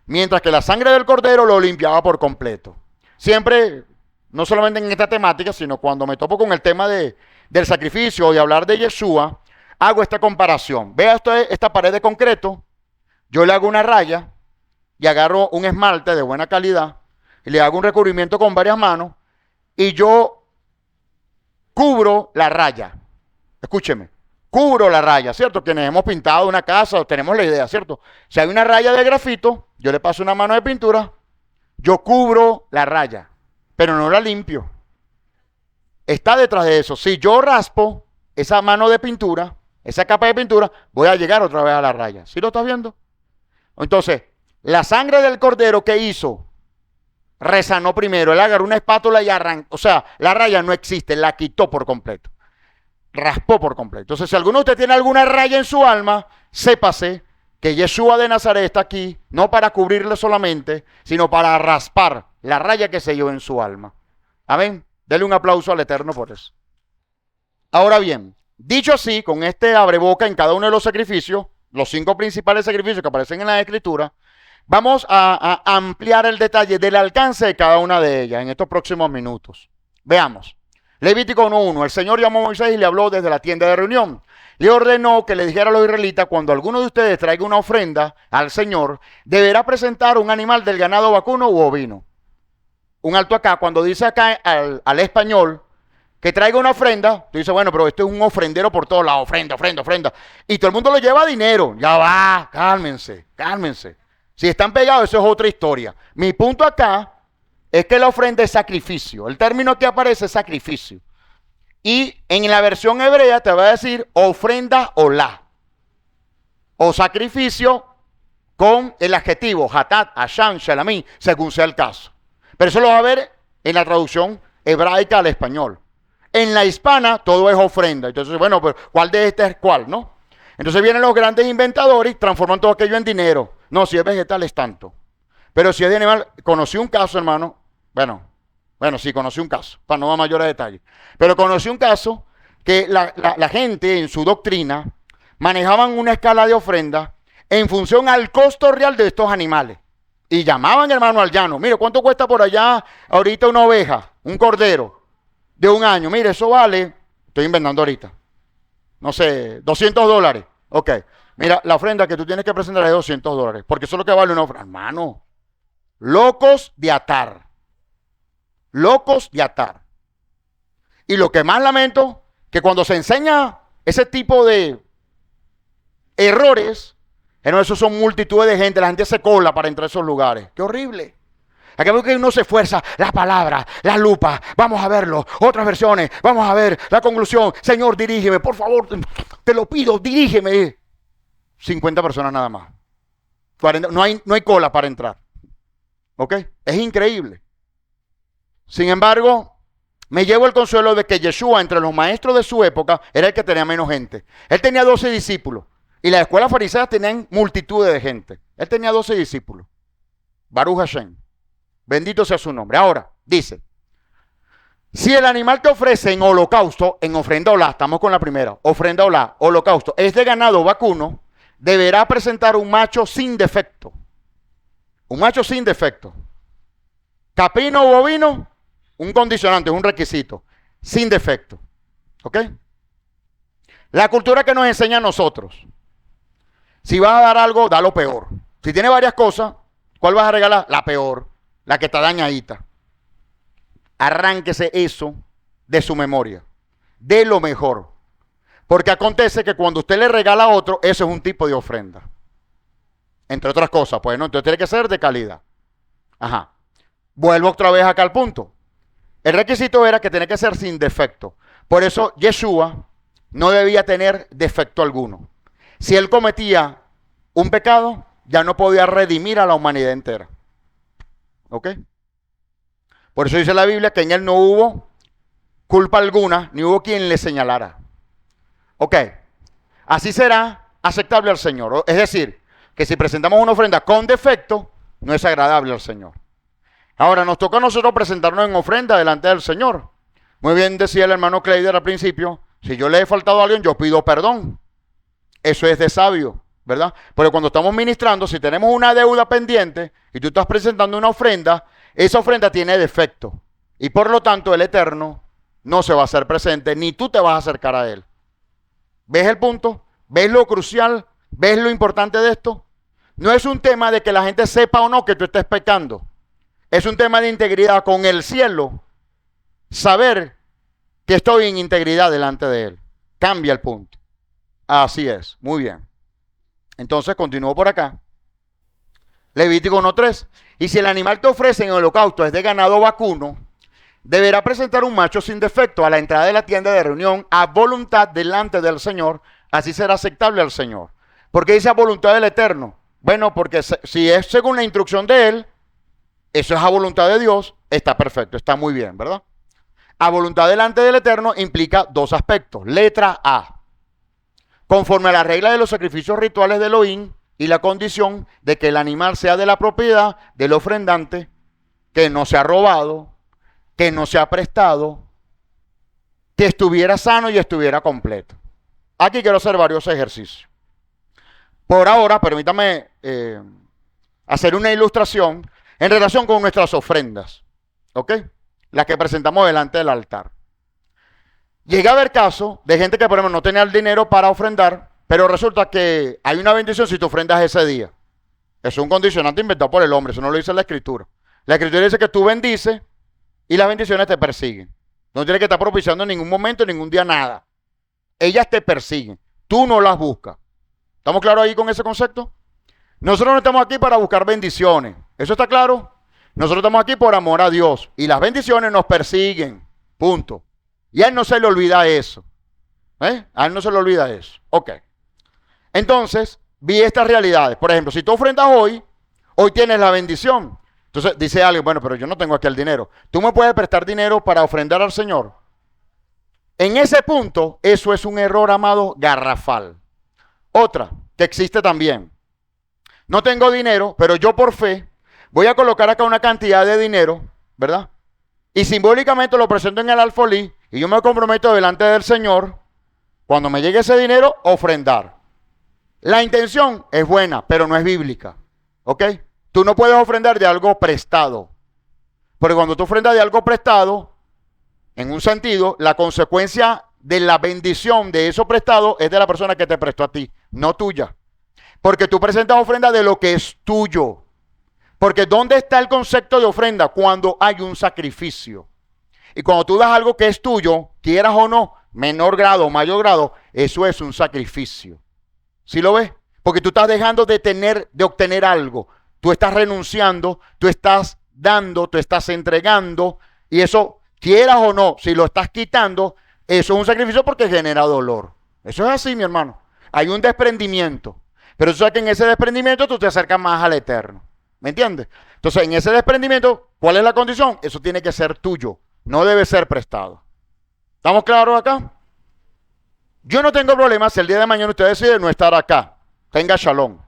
S1: mientras que la sangre del cordero lo limpiaba por completo. Siempre, no solamente en esta temática, sino cuando me topo con el tema del sacrificio y hablar de Yeshua, hago esta comparación. Vea esta pared de concreto, yo le hago una raya, y agarro un esmalte de buena calidad y le hago un recubrimiento con varias manos y yo cubro la raya. Escúcheme, cubro la raya, ¿cierto? Quienes hemos pintado una casa o tenemos la idea, ¿cierto? Si hay una raya de grafito, yo le paso una mano de pintura, yo cubro la raya, pero no la limpio. Está detrás de eso. Si yo raspo esa mano de pintura, esa capa de pintura, voy a llegar otra vez a la raya. ¿Sí lo estás viendo? Entonces, la sangre del cordero, ¿qué hizo? Resanó primero. Él agarró una espátula y arrancó. O sea, la raya no existe, la quitó por completo. Raspó por completo. Entonces, si alguno de ustedes tiene alguna raya en su alma, sépase que Yeshua de Nazaret está aquí, no para cubrirle solamente, sino para raspar la raya que se dio en su alma. Amén. Dele un aplauso al Eterno por eso. Ahora bien, dicho así, con este abreboca en cada uno de los sacrificios, los 5 principales sacrificios que aparecen en la Escritura, vamos a ampliar el detalle del alcance de cada una de ellas en estos próximos minutos. Veamos. Levítico 1:1. El Señor llamó a Moisés y le habló desde la tienda de reunión. Le ordenó que le dijera a los israelitas, cuando alguno de ustedes traiga una ofrenda al Señor, deberá presentar un animal del ganado vacuno u ovino. Un alto acá, cuando dice acá al español, que traiga una ofrenda, tú dices, bueno, pero esto es un ofrendero por todos lados, ofrenda, ofrenda, ofrenda. Y todo el mundo lo lleva dinero. Ya va, cálmense, cálmense. Si están pegados, eso es otra historia. Mi punto acá es que la ofrenda es sacrificio. El término que aparece es sacrificio. Y en la versión hebrea te va a decir ofrenda olá. O sacrificio con el adjetivo hatat, asham, shalamim, según sea el caso. Pero eso lo va a ver en la traducción hebraica al español. En la hispana todo es ofrenda. Entonces, bueno, pero ¿cuál de estas es cuál, no? Entonces vienen los grandes inventadores y transforman todo aquello en dinero. No, si es vegetal es tanto. Pero si es de animal, conocí un caso, hermano. Bueno, sí, conocí un caso, para no dar mayores detalles. Pero conocí un caso que la gente en su doctrina manejaban una escala de ofrenda en función al costo real de estos animales. Y llamaban, hermano, al llano. Mire, ¿cuánto cuesta por allá ahorita una oveja, un cordero de un año? Mire, eso vale, estoy inventando ahorita, no sé, $200. Ok, mira, la ofrenda que tú tienes que presentar es $200, porque eso es lo que vale una ofrenda. Hermano, locos de atar. Locos de atar. Y lo que más lamento, que cuando se enseña ese tipo de errores, esos son multitudes de gente, la gente se cola para entrar a esos lugares. ¡Qué horrible! Acá veo que uno se esfuerza, la palabra, la lupa, vamos a verlo, otras versiones, vamos a ver la conclusión. Señor, dirígeme, por favor, te lo pido, dirígeme. 50 personas nada más. 40, no hay cola para entrar. ¿Ok? Es increíble. Sin embargo, me llevo el consuelo de que Yeshua, entre los maestros de su época, era el que tenía menos gente. Él tenía 12 discípulos. Y las escuelas fariseas tenían multitudes de gente. Él tenía 12 discípulos. Baruch Hashem. Bendito sea su nombre. Ahora, dice, si el animal que ofrece en holocausto, en ofrenda olá, estamos con la primera, ofrenda olá, holocausto, es de ganado vacuno, deberá presentar un macho sin defecto. Un macho sin defecto. Caprino o bovino, un condicionante, un requisito, sin defecto. ¿Ok? La cultura que nos enseña a nosotros. Si vas a dar algo, da lo peor. Si tiene varias cosas, ¿cuál vas a regalar? La peor, la que está dañadita. Arránquese eso de su memoria. De lo mejor. Porque acontece que cuando usted le regala a otro, eso es un tipo de ofrenda. Entre otras cosas, pues, ¿no? Entonces tiene que ser de calidad. Ajá. Vuelvo otra vez acá al punto. El requisito era que tenía que ser sin defecto. Por eso Yeshua no debía tener defecto alguno. Si él cometía un pecado, ya no podía redimir a la humanidad entera. ¿Ok? Por eso dice la Biblia que en él no hubo culpa alguna, ni hubo quien le señalara. Ok. Así será aceptable al Señor. Es decir, que si presentamos una ofrenda con defecto, no es agradable al Señor. Ahora, nos toca a nosotros presentarnos en ofrenda delante del Señor. Muy bien decía el hermano Kleider al principio, si yo le he faltado a alguien, yo pido perdón. Eso es de sabio, ¿verdad? Pero cuando estamos ministrando, si tenemos una deuda pendiente y tú estás presentando una ofrenda, esa ofrenda tiene defecto. Y por lo tanto, el Eterno no se va a hacer presente, ni tú te vas a acercar a Él. ¿Ves el punto? ¿Ves lo crucial? ¿Ves lo importante de esto? No es un tema de que la gente sepa o no que tú estés pecando. Es un tema de integridad con el cielo. Saber que estoy en integridad delante de Él. Cambia el punto. Así es. Muy bien. Entonces continúo por acá. Levítico 1:3. Y si el animal que ofrece en el holocausto es de ganado vacuno, deberá presentar un macho sin defecto a la entrada de la tienda de reunión a voluntad delante del Señor. Así será aceptable al Señor. ¿Por qué dice a voluntad del Eterno? Bueno, porque si es según la instrucción de Él, eso es a voluntad de Dios, está perfecto, está muy bien, ¿verdad? A voluntad delante del Eterno implica dos aspectos. Letra A. Conforme a la regla de los sacrificios rituales de Elohim y la condición de que el animal sea de la propiedad del ofrendante, que no se ha robado, que no se ha prestado, que estuviera sano y estuviera completo. Aquí quiero hacer varios ejercicios. Por ahora, permítame hacer una ilustración en relación con nuestras ofrendas, ¿ok? Las que presentamos delante del altar. Llega a haber casos de gente que, por ejemplo, no tenía el dinero para ofrendar, pero resulta que hay una bendición si tú ofrendas ese día. Eso es un condicionante inventado por el hombre, eso no lo dice la Escritura. La Escritura dice que tú bendices y las bendiciones te persiguen. No tienes que estar propiciando en ningún momento, en ningún día, nada. Ellas te persiguen. Tú no las buscas. ¿Estamos claros ahí con ese concepto? Nosotros no estamos aquí para buscar bendiciones. ¿Eso está claro? Nosotros estamos aquí por amor a Dios. Y las bendiciones nos persiguen. Punto. Y a él no se le olvida eso. A él no se le olvida eso. Ok. Entonces, vi estas realidades. Por ejemplo, si tú ofrendas hoy, hoy tienes la bendición. Entonces dice alguien, bueno, pero yo no tengo aquí el dinero. ¿Tú me puedes prestar dinero para ofrendar al Señor? En ese punto, eso es un error, amado, garrafal. Otra, que existe también. No tengo dinero, pero yo por fe voy a colocar acá una cantidad de dinero, ¿verdad? Y simbólicamente lo presento en el alfolí y yo me comprometo delante del Señor, cuando me llegue ese dinero, ofrendar. La intención es buena, pero no es bíblica, ¿ok? Tú no puedes ofrendar de algo prestado. Porque cuando tú ofrendas de algo prestado, en un sentido, la consecuencia de la bendición de eso prestado es de la persona que te prestó a ti, no tuya. Porque tú presentas ofrenda de lo que es tuyo. Porque ¿dónde está el concepto de ofrenda? Cuando hay un sacrificio. Y cuando tú das algo que es tuyo, quieras o no, menor grado o mayor grado, eso es un sacrificio. ¿Sí lo ves? Porque tú estás dejando de obtener algo. Tú estás renunciando, tú estás dando, tú estás entregando. Y eso, quieras o no, si lo estás quitando, eso es un sacrificio porque genera dolor. Eso es así, mi hermano. Hay un desprendimiento. Pero tú sabes que en ese desprendimiento tú te acercas más al Eterno. ¿Me entiendes? Entonces, en ese desprendimiento, ¿cuál es la condición? Eso tiene que ser tuyo. No debe ser prestado. ¿Estamos claros acá? Yo no tengo problema si el día de mañana usted decide no estar acá. Tenga shalom.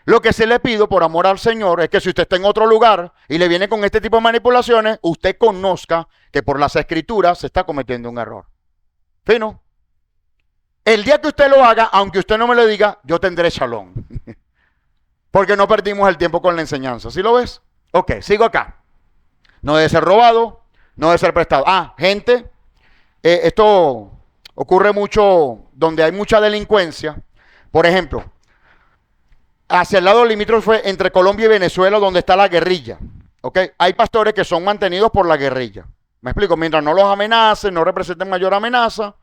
S1: Lo que sí le pido por amor al Señor es que si usted está en otro lugar y le viene con este tipo de manipulaciones, usted conozca que por las escrituras se está cometiendo un error. ¿Fino? El día que usted lo haga, aunque usted no me lo diga, yo tendré shalom. Porque no perdimos el tiempo con la enseñanza. ¿Sí lo ves? Ok, sigo acá. No debe ser robado, no debe ser prestado. Gente, esto ocurre mucho donde hay mucha delincuencia. Por ejemplo, hacia el lado limítrofe entre Colombia y Venezuela, donde está la guerrilla. ¿Ok? Hay pastores que son mantenidos por la guerrilla. Me explico, mientras no los amenacen, no representen mayor amenaza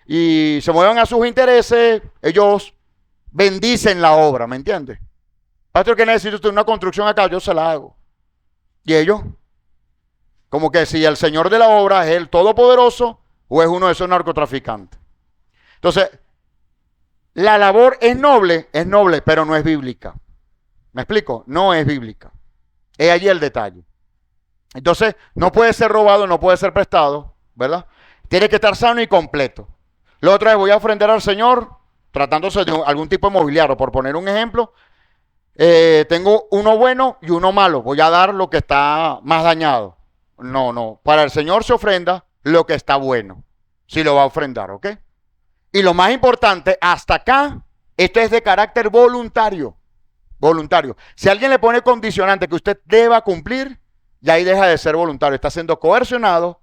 S1: y se muevan a sus intereses, ellos bendicen la obra, ¿me entiendes? Pastor, que necesito usted una construcción acá, yo se la hago. Y ellos, como que si el señor de la obra es el todopoderoso o es uno de esos narcotraficantes. Entonces, la labor es noble, pero no es bíblica. ¿Me explico? No es bíblica. Es allí el detalle. Entonces, no puede ser robado, no puede ser prestado, ¿verdad? Tiene que estar sano y completo. Lo otro es, voy a ofrendar al Señor, tratándose de algún tipo de mobiliario, por poner un ejemplo. Tengo uno bueno y uno malo. Voy a dar lo que está más dañado. No. Para el Señor se ofrenda lo que está bueno. Si lo va a ofrendar, ¿ok? Y lo más importante, hasta acá, esto es de carácter voluntario. Voluntario. Si alguien le pone condicionante que usted deba cumplir, ya ahí deja de ser voluntario. Está siendo coercionado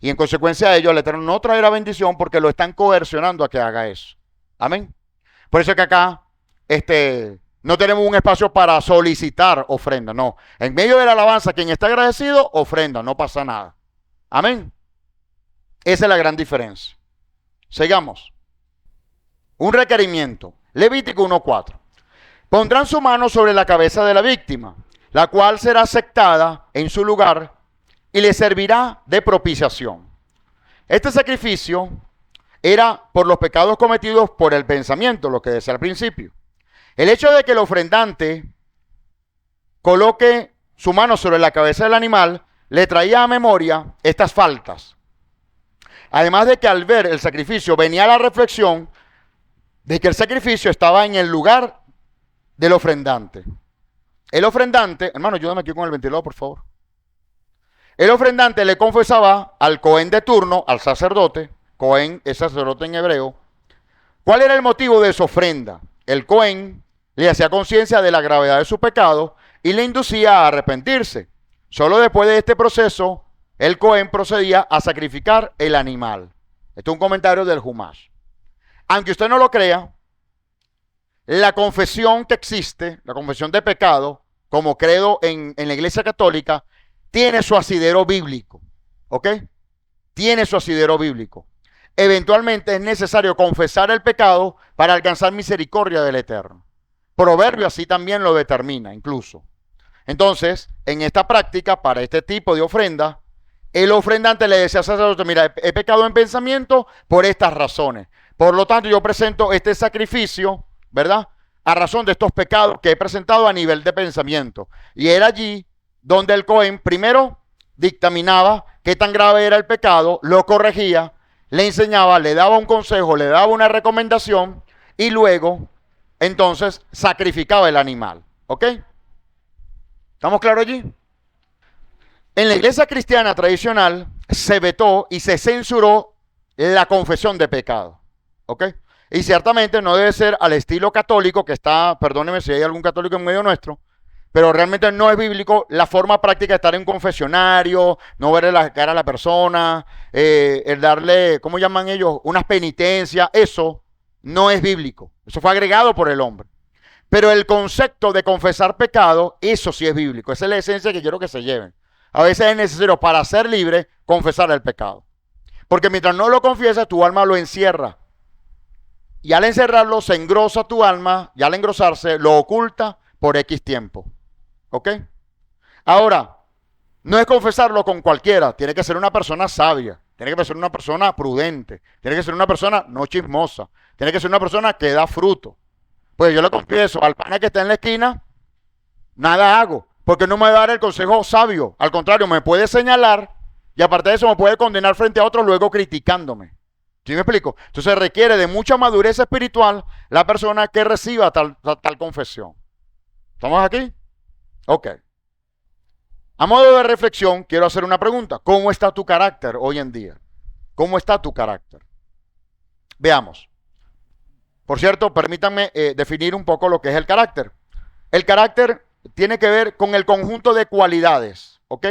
S1: y en consecuencia de ello el Eterno no traerá bendición porque lo están coercionando a que haga eso. Amén. Por eso es que acá, no tenemos un espacio para solicitar ofrenda, no. En medio de la alabanza, quien está agradecido, ofrenda, no pasa nada. Amén. Esa es la gran diferencia. Sigamos. Un requerimiento. Levítico 1:4. Pondrán su mano sobre la cabeza de la víctima, la cual será aceptada en su lugar y le servirá de propiciación. Este sacrificio era por los pecados cometidos por el pensamiento, lo que decía al principio. El hecho de que el ofrendante coloque su mano sobre la cabeza del animal le traía a memoria estas faltas. Además de que al ver el sacrificio venía la reflexión de que el sacrificio estaba en el lugar del ofrendante. El ofrendante, hermano, ayúdame aquí con el ventilador, por favor. El ofrendante le confesaba al Cohen de turno, al sacerdote, Cohen es sacerdote en hebreo, cuál era el motivo de su ofrenda. El Cohen le hacía conciencia de la gravedad de su pecado y le inducía a arrepentirse. Solo después de este proceso, el Cohen procedía a sacrificar el animal. Este es un comentario del Humash. Aunque usted no lo crea, la confesión que existe, la confesión de pecado, como credo en la Iglesia Católica, tiene su asidero bíblico. ¿Ok? tiene su asidero bíblico. Eventualmente es necesario confesar el pecado para alcanzar misericordia del Eterno. Proverbio así también lo determina incluso. Entonces, en esta práctica, para este tipo de ofrenda, el ofrendante le decía al sacerdote, mira, he pecado en pensamiento por estas razones. Por lo tanto, yo presento este sacrificio, ¿verdad? A razón de estos pecados que he presentado a nivel de pensamiento. Y era allí donde el Cohen primero dictaminaba qué tan grave era el pecado, lo corregía, le enseñaba, le daba un consejo, le daba una recomendación y luego, entonces, sacrificaba el animal. ¿Ok? ¿Estamos claros allí? En la iglesia cristiana tradicional se vetó y se censuró la confesión de pecado. ¿Ok? Y ciertamente no debe ser al estilo católico, que está, perdóneme si hay algún católico en medio nuestro, pero realmente no es bíblico la forma práctica de estar en un confesionario, no verle la cara a la persona, el darle, ¿cómo llaman ellos? Unas penitencias. Eso no es bíblico. Eso fue agregado por el hombre. Pero el concepto de confesar pecado, eso sí es bíblico. Esa es la esencia que quiero que se lleven. A veces es necesario para ser libre confesar el pecado. Porque mientras no lo confiesas, tu alma lo encierra. Y al encerrarlo se engrosa tu alma y al engrosarse lo oculta por X tiempo. ¿Ok? Ahora, no es confesarlo con cualquiera. Tiene que ser una persona sabia. Tiene que ser una persona prudente. Tiene que ser una persona no chismosa. Tiene que ser una persona que da fruto. Pues yo le confieso al pana que está en la esquina, nada hago. Porque no me va a dar el consejo sabio. Al contrario, me puede señalar y aparte de eso me puede condenar frente a otros luego criticándome. ¿Sí me explico? Entonces requiere de mucha madurez espiritual la persona que reciba tal confesión. ¿Estamos aquí? Ok. A modo de reflexión, quiero hacer una pregunta. ¿Cómo está tu carácter hoy en día? ¿Cómo está tu carácter? Veamos. Por cierto, permítanme definir un poco lo que es el carácter. El carácter tiene que ver con el conjunto de cualidades, ¿ok?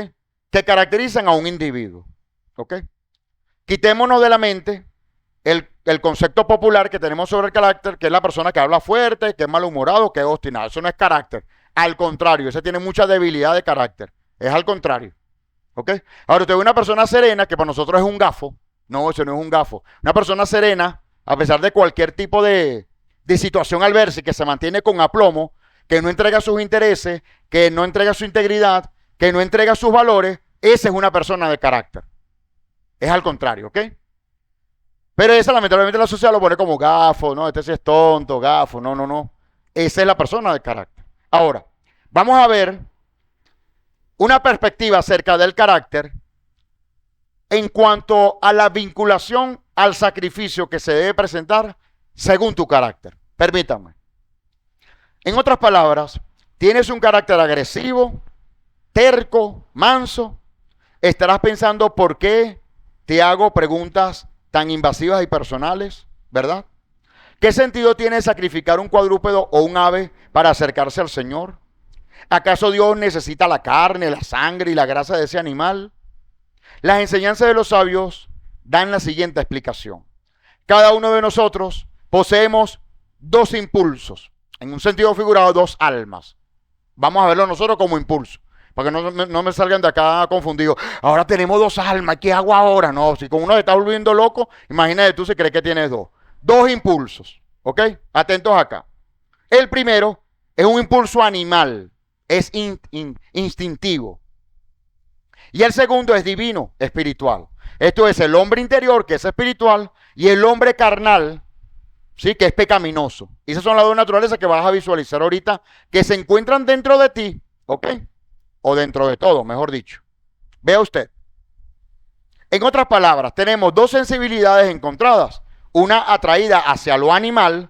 S1: Que caracterizan a un individuo, ¿ok? Quitémonos de la mente el concepto popular que tenemos sobre el carácter, que es la persona que habla fuerte, que es malhumorado, que es obstinado. Eso no es carácter. Al contrario, ese tiene mucha debilidad de carácter. Es al contrario. ¿Ok? Ahora, usted ve una persona serena, que para nosotros es un gafo. No, eso no es un gafo. Una persona serena, a pesar de cualquier tipo de situación adversa y que se mantiene con aplomo, que no entrega sus intereses, que no entrega su integridad, que no entrega sus valores, esa es una persona de carácter. Es al contrario, ¿ok? Pero esa, lamentablemente, la sociedad lo pone como gafo, ¿no? Este sí es tonto, gafo, no. Esa es la persona de carácter. Ahora, vamos a ver una perspectiva acerca del carácter en cuanto a la vinculación al sacrificio que se debe presentar según tu carácter. Permítanme. En otras palabras, tienes un carácter agresivo, terco, manso. Estarás pensando por qué te hago preguntas tan invasivas y personales, ¿verdad? ¿Qué sentido tiene sacrificar un cuadrúpedo o un ave para acercarse al Señor? ¿Acaso Dios necesita la carne, la sangre y la grasa de ese animal? Las enseñanzas de los sabios dan la siguiente explicación. Cada uno de nosotros poseemos dos impulsos, en un sentido figurado, dos almas. Vamos a verlo nosotros como impulso, para que no me salgan de acá confundidos. Ahora tenemos dos almas, ¿qué hago ahora? No, si con uno te estás volviendo loco, imagínate tú si crees que tienes dos. Dos impulsos, ¿ok? Atentos acá. El primero es un impulso animal, es instintivo. Y el segundo es divino, espiritual. Esto es el hombre interior, que es espiritual, y el hombre carnal, ¿sí? Que es pecaminoso. Y esas son las dos naturalezas que vas a visualizar ahorita, que se encuentran dentro de ti, ¿ok? O dentro de todo, mejor dicho. Vea usted. En otras palabras, tenemos dos sensibilidades encontradas. Una atraída hacia lo animal,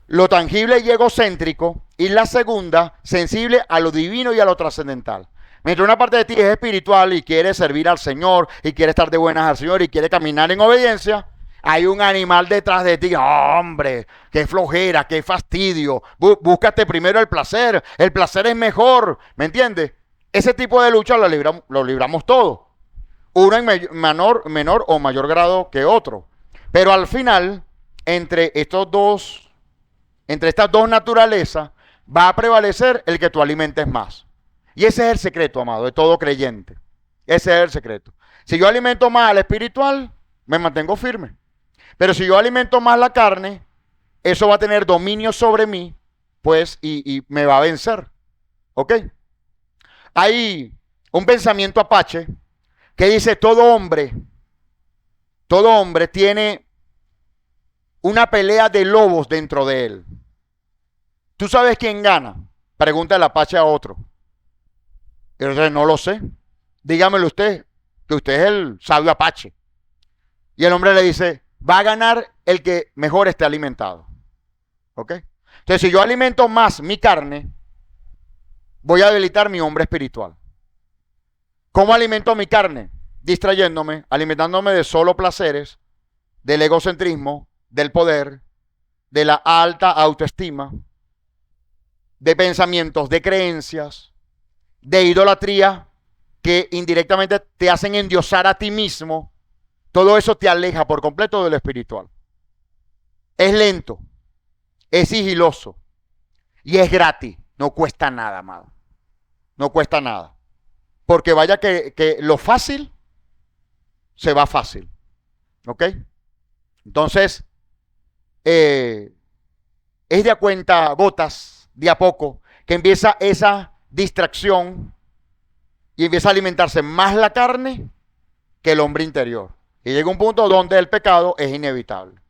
S1: lo tangible y egocéntrico, y la segunda, sensible a lo divino y a lo trascendental. Mientras una parte de ti es espiritual y quiere servir al Señor, y quiere estar de buenas al Señor, y quiere caminar en obediencia, hay un animal detrás de ti. Oh, hombre, qué flojera, qué fastidio. Búscate primero el placer es mejor, ¿me entiendes? Ese tipo de lucha lo libramos todos. Uno en menor o mayor grado que otro. Pero al final, entre estas dos naturalezas, va a prevalecer el que tú alimentes más. Y ese es el secreto, amado, de todo creyente. Ese es el secreto. Si yo alimento más al espiritual, me mantengo firme. Pero si yo alimento más la carne, eso va a tener dominio sobre mí, pues, y me va a vencer. ¿Ok? Hay un pensamiento apache que dice todo hombre tiene una pelea de lobos dentro de él. ¿Tú sabes quién gana? Pregunta el apache a otro. Y entonces, no lo sé. Dígamelo usted, que usted es el sabio apache. Y el hombre le dice, va a ganar el que mejor esté alimentado. ¿Ok? Entonces, si yo alimento más mi carne, voy a debilitar mi hombre espiritual. ¿Cómo alimento mi carne? Distrayéndome, alimentándome de solo placeres, del egocentrismo, del poder, de la alta autoestima, de pensamientos, de creencias, de idolatría que indirectamente te hacen endiosar a ti mismo. Todo eso te aleja por completo de lo espiritual. Es lento, es sigiloso y es gratis. No cuesta nada, amado. No cuesta nada. Porque vaya que lo fácil se va fácil. ¿Ok? Entonces, es de a cuenta gotas, de a poco, que empieza esa distracción y empieza a alimentarse más la carne que el hombre interior. Y llega un punto donde el pecado es inevitable.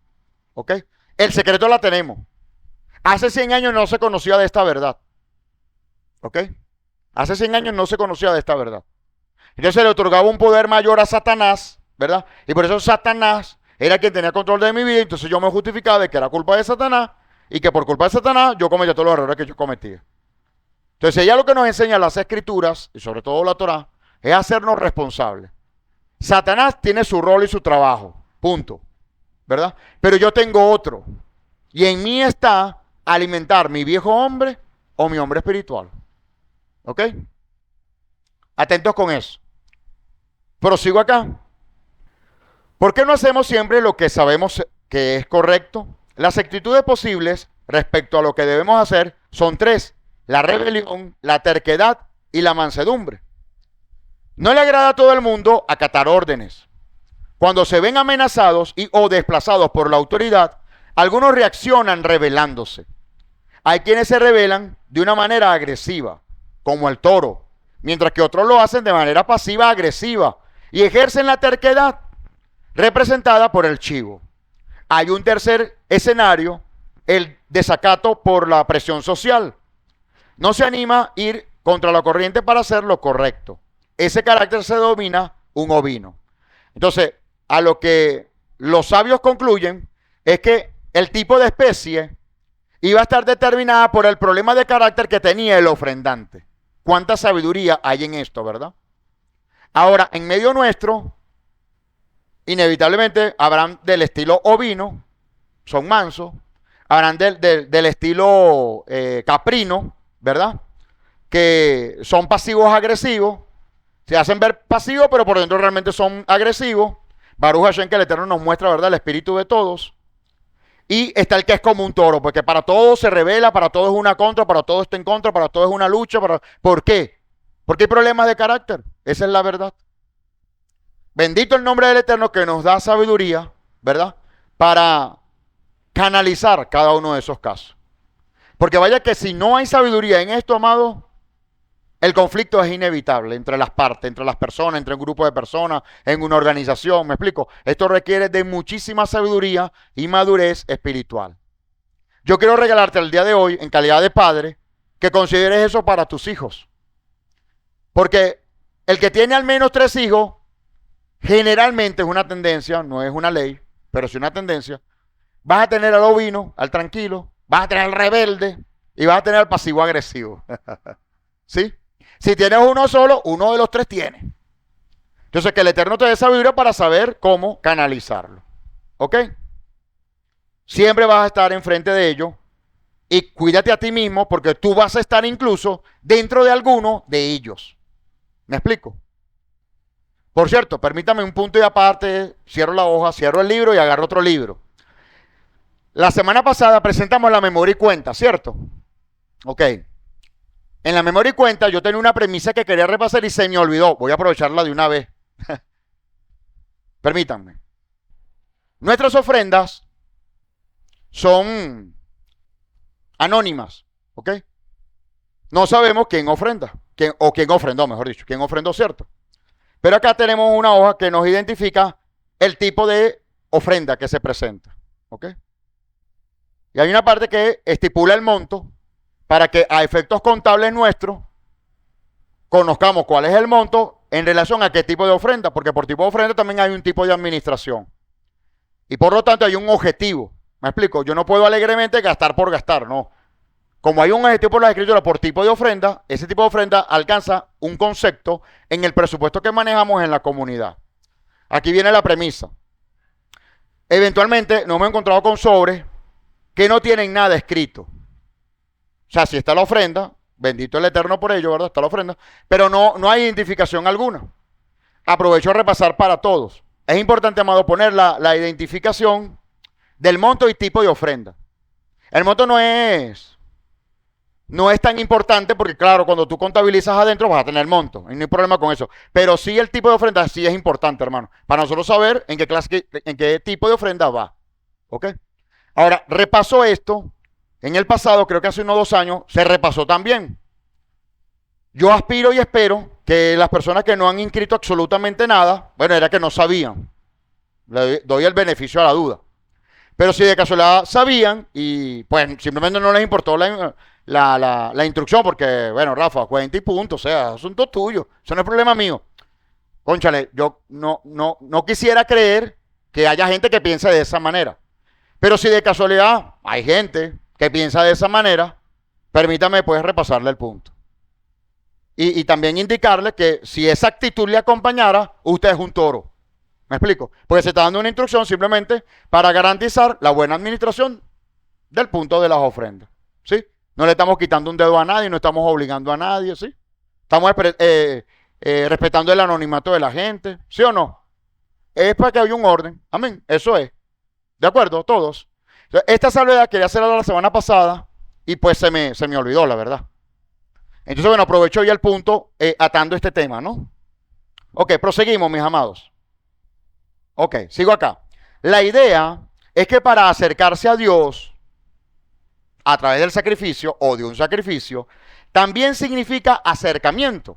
S1: ¿Ok? El secreto la tenemos. Hace 100 años no se conocía de esta verdad. ¿Ok? Hace 100 años no se conocía de esta verdad. Entonces se le otorgaba un poder mayor a Satanás, ¿verdad? Y por eso Satanás era quien tenía control de mi vida. Entonces yo me justificaba de que era culpa de Satanás y que por culpa de Satanás yo cometía todos los errores que yo cometía. Entonces ella lo que nos enseña las escrituras, y sobre todo la Torá, es hacernos responsables. Satanás tiene su rol y su trabajo, punto, ¿verdad? Pero yo tengo otro. Y en mí está alimentar mi viejo hombre o mi hombre espiritual. ¿Ok? Atentos con eso. Prosigo acá. ¿Por qué no hacemos siempre lo que sabemos que es correcto? Las actitudes posibles respecto a lo que debemos hacer son tres: la rebelión, la terquedad y la mansedumbre. No le agrada a todo el mundo acatar órdenes. Cuando se ven amenazados o desplazados por la autoridad, algunos reaccionan rebelándose. Hay quienes se rebelan de una manera agresiva, como el toro, mientras que otros lo hacen de manera pasiva-agresiva y ejercen la terquedad, representada por el chivo. Hay un tercer escenario, el desacato por la presión social. No se anima a ir contra la corriente para hacer lo correcto. Ese carácter se domina un ovino. Entonces, a lo que los sabios concluyen es que el tipo de especie iba a estar determinada por el problema de carácter que tenía el ofrendante. ¿Cuánta sabiduría hay en esto, verdad? Ahora, en medio nuestro, inevitablemente habrán del estilo ovino, son mansos, habrán del estilo caprino, ¿verdad? Que son pasivos agresivos, se hacen ver pasivos, pero por dentro realmente son agresivos. Baruch Hashem, que el Eterno nos muestra, ¿verdad?, el espíritu de todos. Y está el que es como un toro, porque para todo se revela, para todo es una contra, para todo está en contra, para todo es una lucha. ¿Por qué? Porque hay problemas de carácter. Esa es la verdad. Bendito el nombre del Eterno que nos da sabiduría, ¿verdad?, para canalizar cada uno de esos casos. Porque vaya que si no hay sabiduría en esto, amado, el conflicto es inevitable entre las partes, entre las personas, entre un grupo de personas, en una organización. ¿Me explico? Esto requiere de muchísima sabiduría y madurez espiritual. Yo quiero regalarte el día de hoy, en calidad de padre, que consideres eso para tus hijos. Porque el que tiene al menos 3 hijos, generalmente es una tendencia, no es una ley, pero sí una tendencia. Vas a tener al ovino, al tranquilo, vas a tener al rebelde y vas a tener al pasivo agresivo. ¿Sí? Si tienes uno solo, uno de los 3 tiene. Entonces, que el Eterno te dé sabiduría para saber cómo canalizarlo. ¿Ok? Siempre vas a estar enfrente de ellos y cuídate a ti mismo porque tú vas a estar incluso dentro de alguno de ellos. ¿Me explico? Por cierto, permítame un punto y aparte, cierro la hoja, cierro el libro y agarro otro libro. La semana pasada presentamos la memoria y cuenta, ¿cierto? Ok. En la memoria y cuenta yo tenía una premisa que quería repasar y se me olvidó. Voy a aprovecharla de una vez. Permítanme. Nuestras ofrendas son anónimas, ¿ok? No sabemos quién ofrenda, quién ofrendó, mejor dicho, quién ofrendó, ¿cierto? Pero acá tenemos una hoja que nos identifica el tipo de ofrenda que se presenta, ¿ok? Y hay una parte que estipula el monto para que a efectos contables nuestros conozcamos cuál es el monto en relación a qué tipo de ofrenda, porque por tipo de ofrenda también hay un tipo de administración. Y por lo tanto hay un objetivo. ¿Me explico? Yo no puedo alegremente gastar por gastar, no. Como hay un objetivo por la escritura por tipo de ofrenda, ese tipo de ofrenda alcanza un concepto en el presupuesto que manejamos en la comunidad. Aquí viene la premisa. Eventualmente nos hemos encontrado con sobres que no tienen nada escrito. O sea, si está la ofrenda, bendito el Eterno por ello, ¿verdad? Está la ofrenda, pero no hay identificación alguna. Aprovecho a repasar para todos. Es importante, amado, poner la identificación del monto y tipo de ofrenda. El monto no es tan importante porque, claro, cuando tú contabilizas adentro vas a tener monto. Y no hay problema con eso. Pero sí el tipo de ofrenda sí es importante, hermano. Para nosotros saber en qué tipo de ofrenda va. ¿Ok? Ahora, repaso esto. En el pasado, creo que hace unos 2 años, se repasó también. Yo aspiro y espero que las personas que no han inscrito absolutamente nada, bueno, era que no sabían. Le doy el beneficio a la duda. Pero si de casualidad sabían y pues simplemente no les importó la instrucción, porque, bueno, Rafa, cuenta y punto, o sea, asunto tuyo, eso no es problema mío. Cónchale, yo no quisiera creer que haya gente que piense de esa manera. Pero si de casualidad hay gente que piensa de esa manera, permítame pues repasarle el punto. Y también indicarle que si esa actitud le acompañara, usted es un toro. ¿Me explico? Porque se está dando una instrucción simplemente para garantizar la buena administración del punto de las ofrendas. ¿Sí? No le estamos quitando un dedo a nadie, no estamos obligando a nadie, ¿sí? Estamos respetando el anonimato de la gente, ¿sí o no? Es para que haya un orden. Amén. Eso es. ¿De acuerdo? Todos. Esta salvedad quería hacerla la semana pasada y pues se me olvidó, la verdad. Entonces, bueno, aprovecho ya el punto atando este tema, ¿no? Ok, proseguimos, mis amados. Ok, sigo acá. La idea es que para acercarse a Dios a través del sacrificio o de un sacrificio, también significa acercamiento.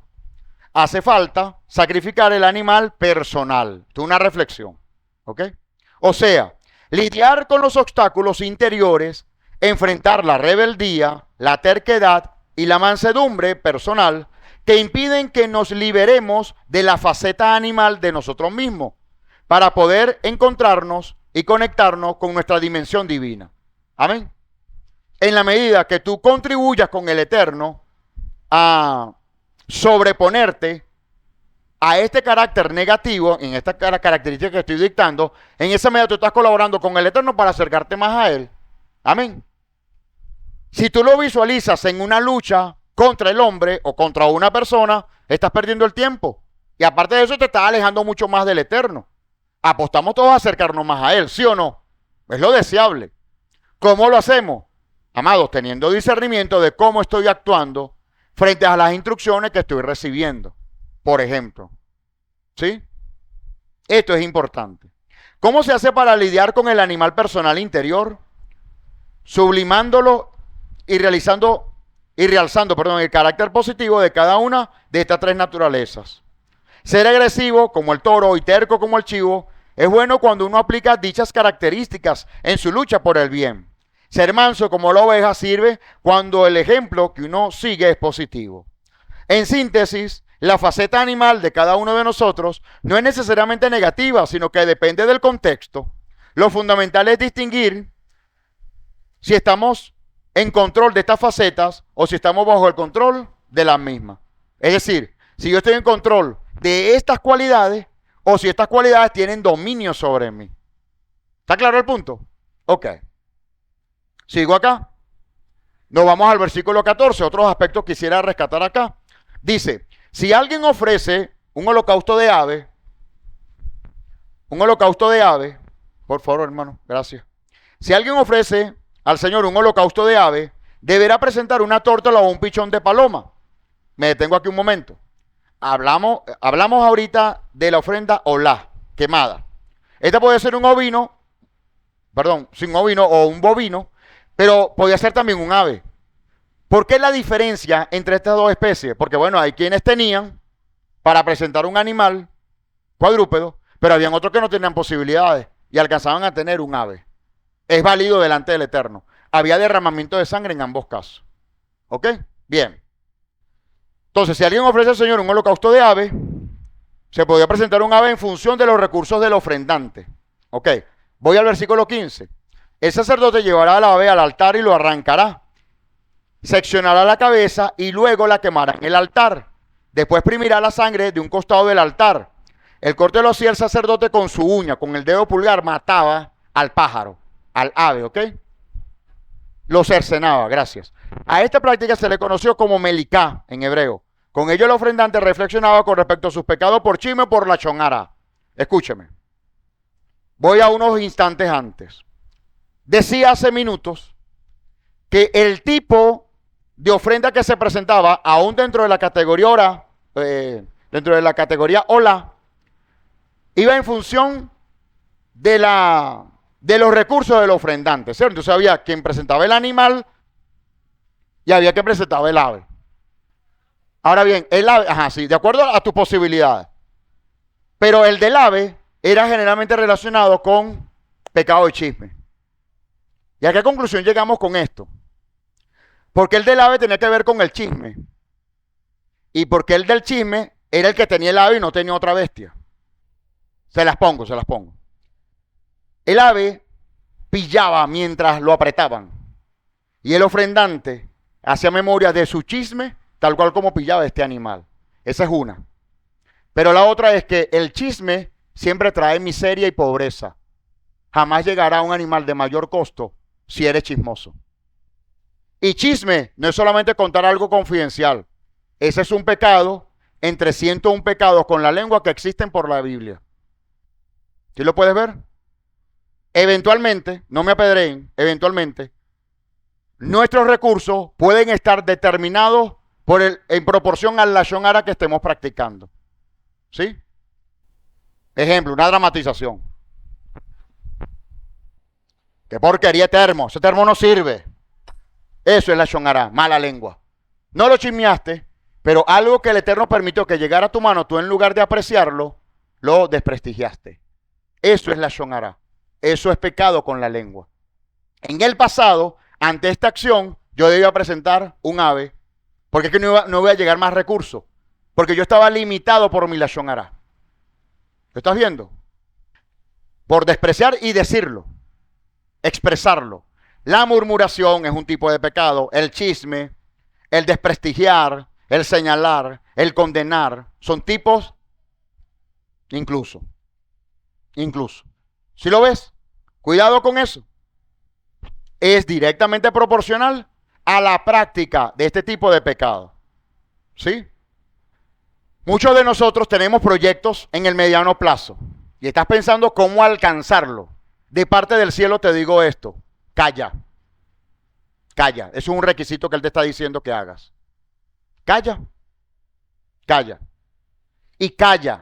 S1: Hace falta sacrificar el animal personal. Esto es una reflexión. ¿Ok? O sea, lidiar con los obstáculos interiores, enfrentar la rebeldía, la terquedad y la mansedumbre personal que impiden que nos liberemos de la faceta animal de nosotros mismos para poder encontrarnos y conectarnos con nuestra dimensión divina. Amén. En la medida que tú contribuyas con el Eterno a sobreponerte a este carácter negativo, en esta característica que estoy dictando, en esa medida tú estás colaborando con el Eterno para acercarte más a Él. Amén. Si tú lo visualizas en una lucha contra el hombre o contra una persona, estás perdiendo el tiempo. Y aparte de eso, te estás alejando mucho más del Eterno. Apostamos todos a acercarnos más a Él, ¿sí o no? Es lo deseable. ¿Cómo lo hacemos? Amados, teniendo discernimiento de cómo estoy actuando frente a las instrucciones que estoy recibiendo. Por ejemplo. ¿Sí? Esto es importante. ¿Cómo se hace para lidiar con el animal personal interior? Sublimándolo y realzando el carácter positivo de cada una de estas 3 naturalezas. Ser agresivo como el toro y terco como el chivo es bueno cuando uno aplica dichas características en su lucha por el bien. Ser manso como la oveja sirve cuando el ejemplo que uno sigue es positivo. En síntesis, la faceta animal de cada uno de nosotros no es necesariamente negativa, sino que depende del contexto. Lo fundamental es distinguir si estamos en control de estas facetas o si estamos bajo el control de las mismas. Es decir, si yo estoy en control de estas cualidades o si estas cualidades tienen dominio sobre mí. ¿Está claro el punto? Ok. Sigo acá. Nos vamos al versículo 14. Otros aspectos quisiera rescatar acá. Dice, si alguien ofrece un holocausto de ave, por favor, hermano, gracias. Si alguien ofrece al Señor un holocausto de ave, deberá presentar una tórtola o un pichón de paloma. Me detengo aquí un momento. Hablamos ahorita de la ofrenda olá, quemada. Esta puede ser un ovino, perdón, sin ovino o un bovino, pero podría ser también un ave. ¿Por qué la diferencia entre estas dos especies? Porque bueno, hay quienes tenían para presentar un animal cuadrúpedo, pero habían otros que no tenían posibilidades y alcanzaban a tener un ave. Es válido delante del Eterno. Había derramamiento de sangre en ambos casos. ¿Ok? Bien. Entonces, si alguien ofrece al Señor un holocausto de ave, se podía presentar un ave en función de los recursos del ofrendante. Ok, voy al versículo 15. El sacerdote llevará al ave al altar y lo arrancará. Seccionará la cabeza y luego la quemará en el altar. Después exprimirá la sangre de un costado del altar. El corte lo hacía el sacerdote con su uña, con el dedo pulgar mataba al pájaro, al ave, ¿ok? Lo cercenaba, gracias. A esta práctica se le conoció como melicá en hebreo. Con ello el ofrendante reflexionaba con respecto a sus pecados por chisme o por la chonara. Escúcheme. Voy a unos instantes antes. Decía hace minutos que el tipo de ofrenda que se presentaba, aún dentro de la categoría olá, iba en función de los recursos del ofrendante, ¿cierto? Entonces había quien presentaba el animal y había quien presentaba el ave. Ahora bien, el ave, sí, de acuerdo a tus posibilidades. Pero el del ave era generalmente relacionado con pecado de chisme. ¿Y a qué conclusión llegamos con esto? Porque el del ave tenía que ver con el chisme. Y porque el del chisme era el que tenía el ave y no tenía otra bestia. Se las pongo. El ave pillaba mientras lo apretaban. Y el ofrendante hacía memoria de su chisme, tal cual como pillaba este animal. Esa es una. Pero la otra es que el chisme siempre trae miseria y pobreza. Jamás llegará un animal de mayor costo si eres chismoso. Y chisme no es solamente contar algo confidencial. Ese es un pecado entre 101 pecados con la lengua que existen por la Biblia. ¿Sí lo puedes ver? Eventualmente, no me apedreen, eventualmente, nuestros recursos pueden estar determinados en proporción al lashon hara que estemos practicando. ¿Sí? Ejemplo, una dramatización. ¡Qué porquería termo! Ese termo no sirve. Eso es lashon hara, mala lengua. No lo chismeaste, pero algo que el Eterno permitió que llegara a tu mano, tú en lugar de apreciarlo, lo desprestigiaste. Eso es lashon hara. Eso es pecado con la lengua. En el pasado, ante esta acción, yo debía presentar un ave, porque es que no iba a llegar más recursos, porque yo estaba limitado por mi lashon hara. ¿Lo estás viendo? Por despreciar y decirlo, expresarlo. La murmuración es un tipo de pecado, el chisme, el desprestigiar, el señalar, el condenar, son tipos incluso. ¿Sí lo ves? Cuidado con eso. Es directamente proporcional a la práctica de este tipo de pecado. ¿Sí? Muchos de nosotros tenemos proyectos en el mediano plazo y estás pensando cómo alcanzarlo. De parte del cielo te digo esto: calla. Calla. Eso es un requisito que Él te está diciendo que hagas. Calla. Calla. Y calla.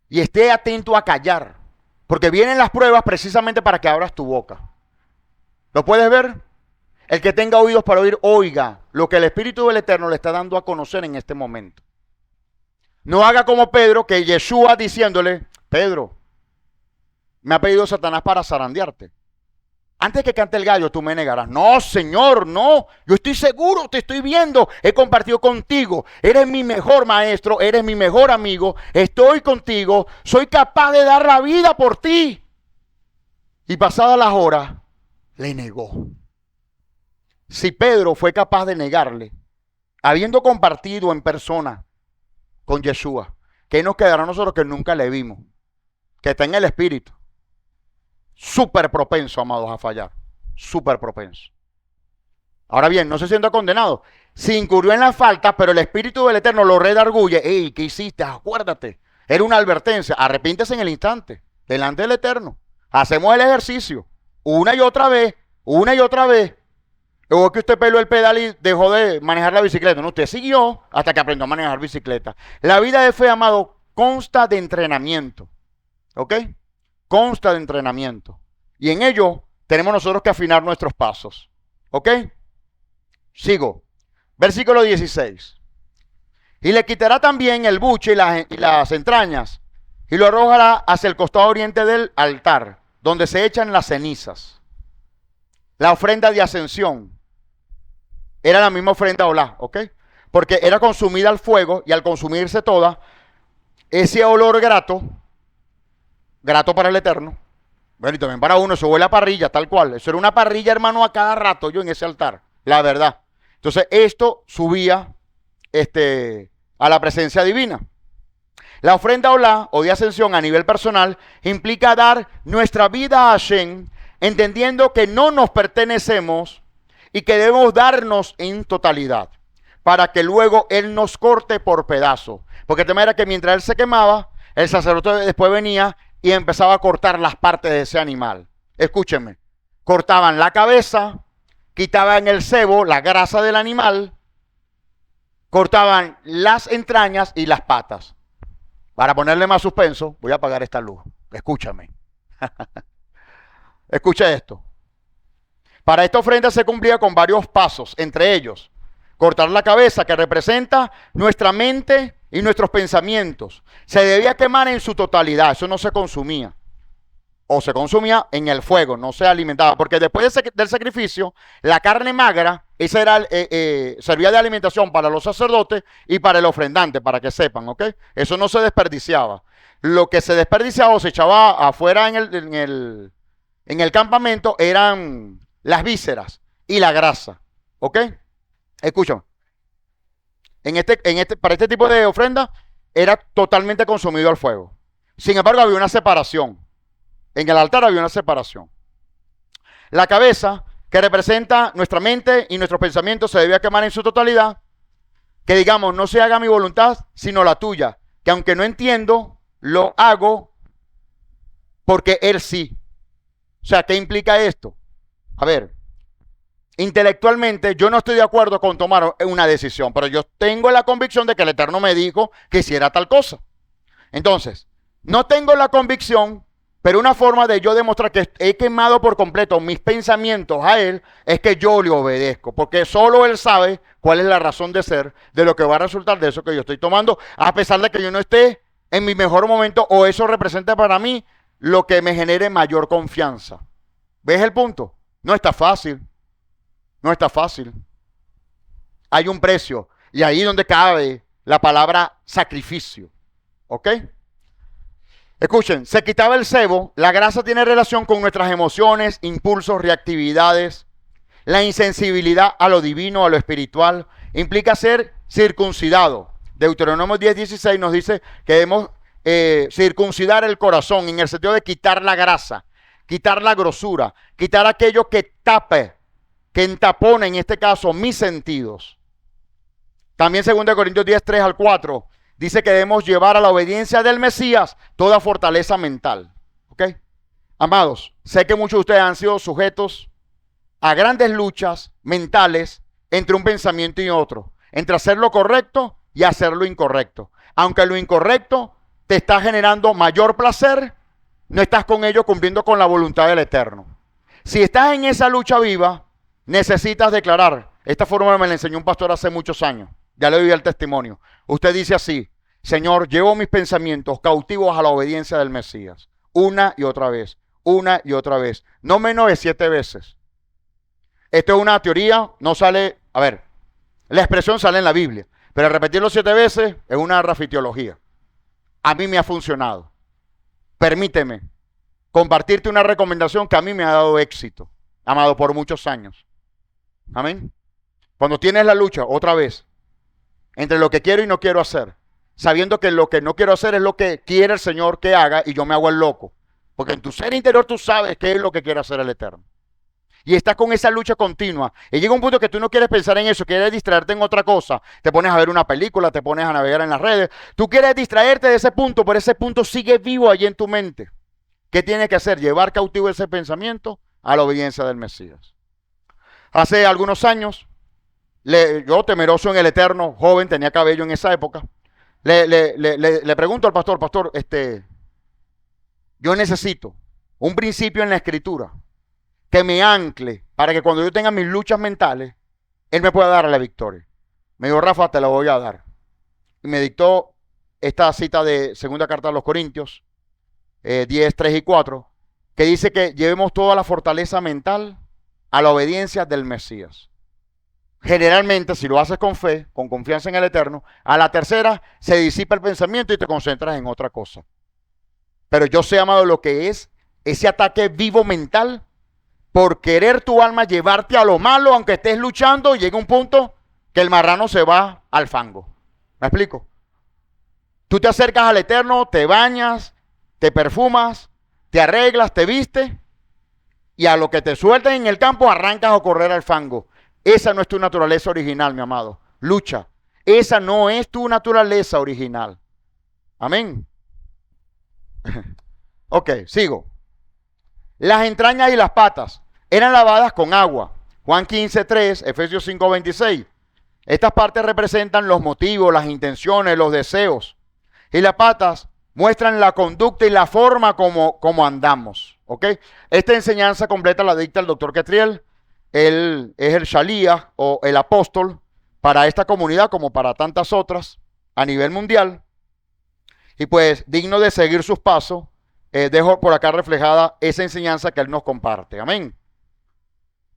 S1: Y esté atento a callar. Porque vienen las pruebas precisamente para que abras tu boca. ¿Lo puedes ver? El que tenga oídos para oír, oiga lo que el Espíritu del Eterno le está dando a conocer en este momento. No haga como Pedro, que Yeshua diciéndole: Pedro, me ha pedido Satanás para zarandearte. Antes que cante el gallo, tú me negarás. No, Señor, no. Yo estoy seguro, te estoy viendo. He compartido contigo. Eres mi mejor maestro, eres mi mejor amigo. Estoy contigo. Soy capaz de dar la vida por ti. Y pasadas las horas, le negó. Si Pedro fue capaz de negarle, habiendo compartido en persona con Yeshua, ¿qué nos quedará a nosotros que nunca le vimos? Que está en el Espíritu. Súper propenso, amados, a fallar. Súper propenso. Ahora bien, no se sienta condenado. Se incurrió en la falta, pero el Espíritu del Eterno lo redarguye. ¡Ey! ¿Qué hiciste? Acuérdate. Era una advertencia. Arrepíntese en el instante, delante del Eterno. Hacemos el ejercicio. Una y otra vez. O que usted peló el pedal y dejó de manejar la bicicleta. No, usted siguió hasta que aprendió a manejar bicicleta. La vida de fe, amado, consta de entrenamiento. ¿Ok? Consta de entrenamiento. Y en ello tenemos nosotros que afinar nuestros pasos. ¿Ok? Sigo. Versículo 16. Y le quitará también el buche y las entrañas, y lo arrojará hacia el costado oriente del altar, donde se echan las cenizas. La ofrenda de ascensión era la misma ofrenda olá, ¿ok? Porque era consumida al fuego, y al consumirse toda, ese olor grato para el Eterno, bueno, y también para uno, eso huele a parrilla, tal cual. Eso era una parrilla, hermano, a cada rato yo en ese altar, la verdad. Entonces, esto subía a la presencia divina. La ofrenda olá o de ascensión a nivel personal implica dar nuestra vida a Hashem, entendiendo que no nos pertenecemos y que debemos darnos en totalidad, para que luego Él nos corte por pedazos. Porque el tema era que mientras Él se quemaba, el sacerdote después venía y empezaba a cortar las partes de ese animal. Escúchenme, cortaban la cabeza, quitaban el sebo, la grasa del animal, cortaban las entrañas y las patas. Para ponerle más suspenso, voy a apagar esta luz. Escúchame. Escucha esto. Para esta ofrenda se cumplía con varios pasos, entre ellos, cortar la cabeza, que representa nuestra mente y nuestros pensamientos. Se debía quemar en su totalidad, eso no se consumía. O se consumía en el fuego, no se alimentaba. Porque después del sacrificio, la carne magra, esa era, servía de alimentación para los sacerdotes y para el ofrendante, para que sepan, ¿ok? Eso no se desperdiciaba. Lo que se desperdiciaba o se echaba afuera en el campamento eran las vísceras y la grasa, ¿ok? Escúchame. Para este tipo de ofrenda era totalmente consumido al fuego. Sin embargo, había una separación. En el altar había una separación. La cabeza, que representa nuestra mente y nuestros pensamientos, se debía quemar en su totalidad. Que digamos, no se haga mi voluntad, sino la tuya. Que aunque no entiendo, lo hago porque Él sí. O sea, ¿qué implica esto? A ver, intelectualmente yo no estoy de acuerdo con tomar una decisión, pero yo tengo la convicción de que el Eterno me dijo que hiciera tal cosa. Entonces, no tengo la convicción, pero una forma de yo demostrar que he quemado por completo mis pensamientos a Él es que yo le obedezco, porque solo Él sabe cuál es la razón de ser de lo que va a resultar de eso que yo estoy tomando, a pesar de que yo no esté en mi mejor momento o eso representa para mí lo que me genere mayor confianza. ¿Ves el punto? No está fácil. No está fácil. Hay un precio y ahí es donde cabe la palabra sacrificio. ¿Ok? Escuchen, se quitaba el sebo, la grasa tiene relación con nuestras emociones, impulsos, reactividades, la insensibilidad a lo divino, a lo espiritual, implica ser circuncidado. Deuteronomio 10:16 nos dice que debemos circuncidar el corazón en el sentido de quitar la grasa, quitar la grosura, quitar aquello que tape, que entapone en este caso mis sentidos. También 2 Corintios 10:3-4 dice que debemos llevar a la obediencia del Mesías toda fortaleza mental. ¿Ok? Amados, sé que muchos de ustedes han sido sujetos a grandes luchas mentales entre un pensamiento y otro, entre hacer lo correcto y hacer lo incorrecto. Aunque lo incorrecto te está generando mayor placer, no estás con ello cumpliendo con la voluntad del Eterno. Si estás en esa lucha viva, necesitas declarar. Esta forma me la enseñó un pastor hace muchos años. Ya le doy el testimonio. Usted dice así: Señor, llevo mis pensamientos cautivos a la obediencia del Mesías. Una y otra vez. Una y otra vez. No menos de 7 veces. Esto es una teoría, no sale... A ver, la expresión sale en la Biblia. Pero repetirlo 7 veces es una rafiteología. A mí me ha funcionado. Permíteme compartirte una recomendación que a mí me ha dado éxito, amado, por muchos años. Amén. Cuando tienes la lucha, otra vez, entre lo que quiero y no quiero hacer, sabiendo que lo que no quiero hacer es lo que quiere el Señor que haga y yo me hago el loco. Porque en tu ser interior tú sabes qué es lo que quiere hacer el Eterno. Y estás con esa lucha continua. Y llega un punto que tú no quieres pensar en eso, quieres distraerte en otra cosa. Te pones a ver una película, te pones a navegar en las redes. Tú quieres distraerte de ese punto, pero ese punto sigue vivo allí en tu mente. ¿Qué tienes que hacer? Llevar cautivo ese pensamiento a la obediencia del Mesías. Hace algunos años, yo temeroso en el Eterno, joven, tenía cabello en esa época, le pregunto al pastor, yo necesito un principio en la Escritura que me ancle para que cuando yo tenga mis luchas mentales, Él me pueda dar la victoria. Me dijo, Rafa, te la voy a dar. Y me dictó esta cita de segunda carta a los Corintios, 10, 3 y 4, que dice que llevemos toda la fortaleza mental a la obediencia del Mesías. Generalmente, si lo haces con fe, con confianza en el Eterno, a la tercera se disipa el pensamiento y te concentras en otra cosa. Pero yo sé, amado, lo que es ese ataque vivo mental por querer tu alma llevarte a lo malo, aunque estés luchando, y llega un punto que el marrano se va al fango. ¿Me explico? Tú te acercas al Eterno, te bañas, te perfumas, te arreglas, te vistes, y a lo que te suelten en el campo arrancas a correr al fango. Esa no es tu naturaleza original, mi amado. Lucha. Esa no es tu naturaleza original. Amén. Ok, sigo. Las entrañas y las patas eran lavadas con agua. Juan 15:3, Efesios 5:26. Estas partes representan los motivos, las intenciones, los deseos. Y las patas muestran la conducta y la forma como andamos. ¿Ok? Esta enseñanza completa la dicta el doctor Ketriel. Él es el Shalías o el apóstol para esta comunidad como para tantas otras a nivel mundial. Y pues digno de seguir sus pasos, dejo por acá reflejada esa enseñanza que él nos comparte. Amén.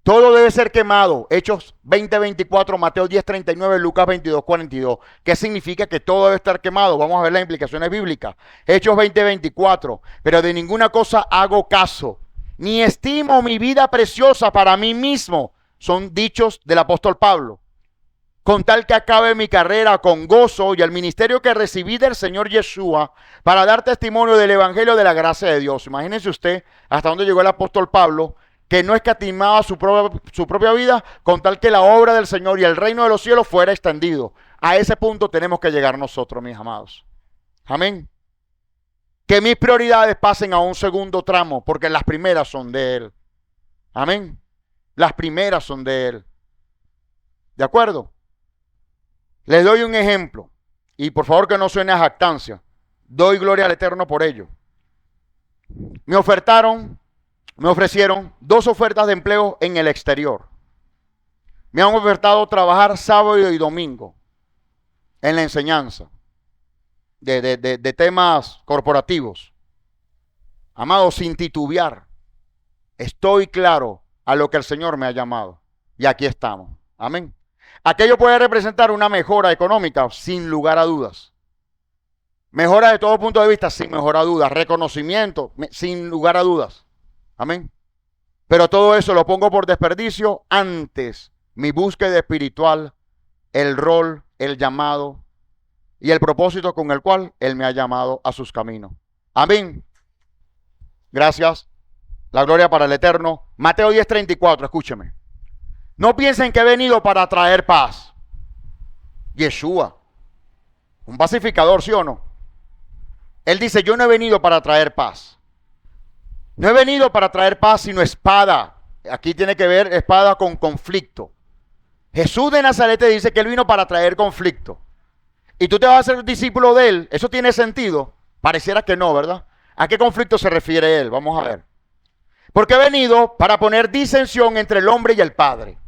S1: Todo debe ser quemado. Hechos 20:24, Mateo 10:39, Lucas 22:42. ¿Qué significa que todo debe estar quemado? Vamos a ver las implicaciones bíblicas. Hechos 20:24. Pero de ninguna cosa hago caso, ni estimo mi vida preciosa para mí mismo. Son dichos del apóstol Pablo. Con tal que acabe mi carrera con gozo y el ministerio que recibí del Señor Yeshua para dar testimonio del evangelio de la gracia de Dios. Imagínense usted hasta dónde llegó el apóstol Pablo, que no escatimaba su propia vida con tal que la obra del Señor y el reino de los cielos fuera extendido. A ese punto tenemos que llegar nosotros, mis amados. Amén. Que mis prioridades pasen a un segundo tramo, porque las primeras son de Él. Amén. Las primeras son de Él. ¿De acuerdo? Les doy un ejemplo. Y por favor que no suene a jactancia. Doy gloria al Eterno por ello. Me ofrecieron 2 ofertas de empleo en el exterior. Me han ofertado trabajar sábado y domingo en la enseñanza de temas corporativos. Amado, sin titubear, estoy claro a lo que el Señor me ha llamado. Y aquí estamos. Amén. Aquello puede representar una mejora económica, sin lugar a dudas. Mejora de todo punto de vista, sin mejor a dudas. Reconocimiento, sin lugar a dudas. Amén. Pero todo eso lo pongo por desperdicio antes mi búsqueda espiritual, el rol, el llamado y el propósito con el cual Él me ha llamado a sus caminos. Amén. Gracias. La gloria para el Eterno. Mateo 10:34, escúcheme. No piensen que he venido para traer paz. Yeshua, un pacificador, ¿sí o no? Él dice, yo no he venido para traer paz. No he venido para traer paz, sino espada. Aquí tiene que ver espada con conflicto. Jesús de Nazaret te dice que Él vino para traer conflicto. Y tú te vas a hacer discípulo de Él. ¿Eso tiene sentido? Pareciera que no, ¿verdad? ¿A qué conflicto se refiere Él? Vamos a ver. Porque he venido para poner disensión entre el hombre y el padre,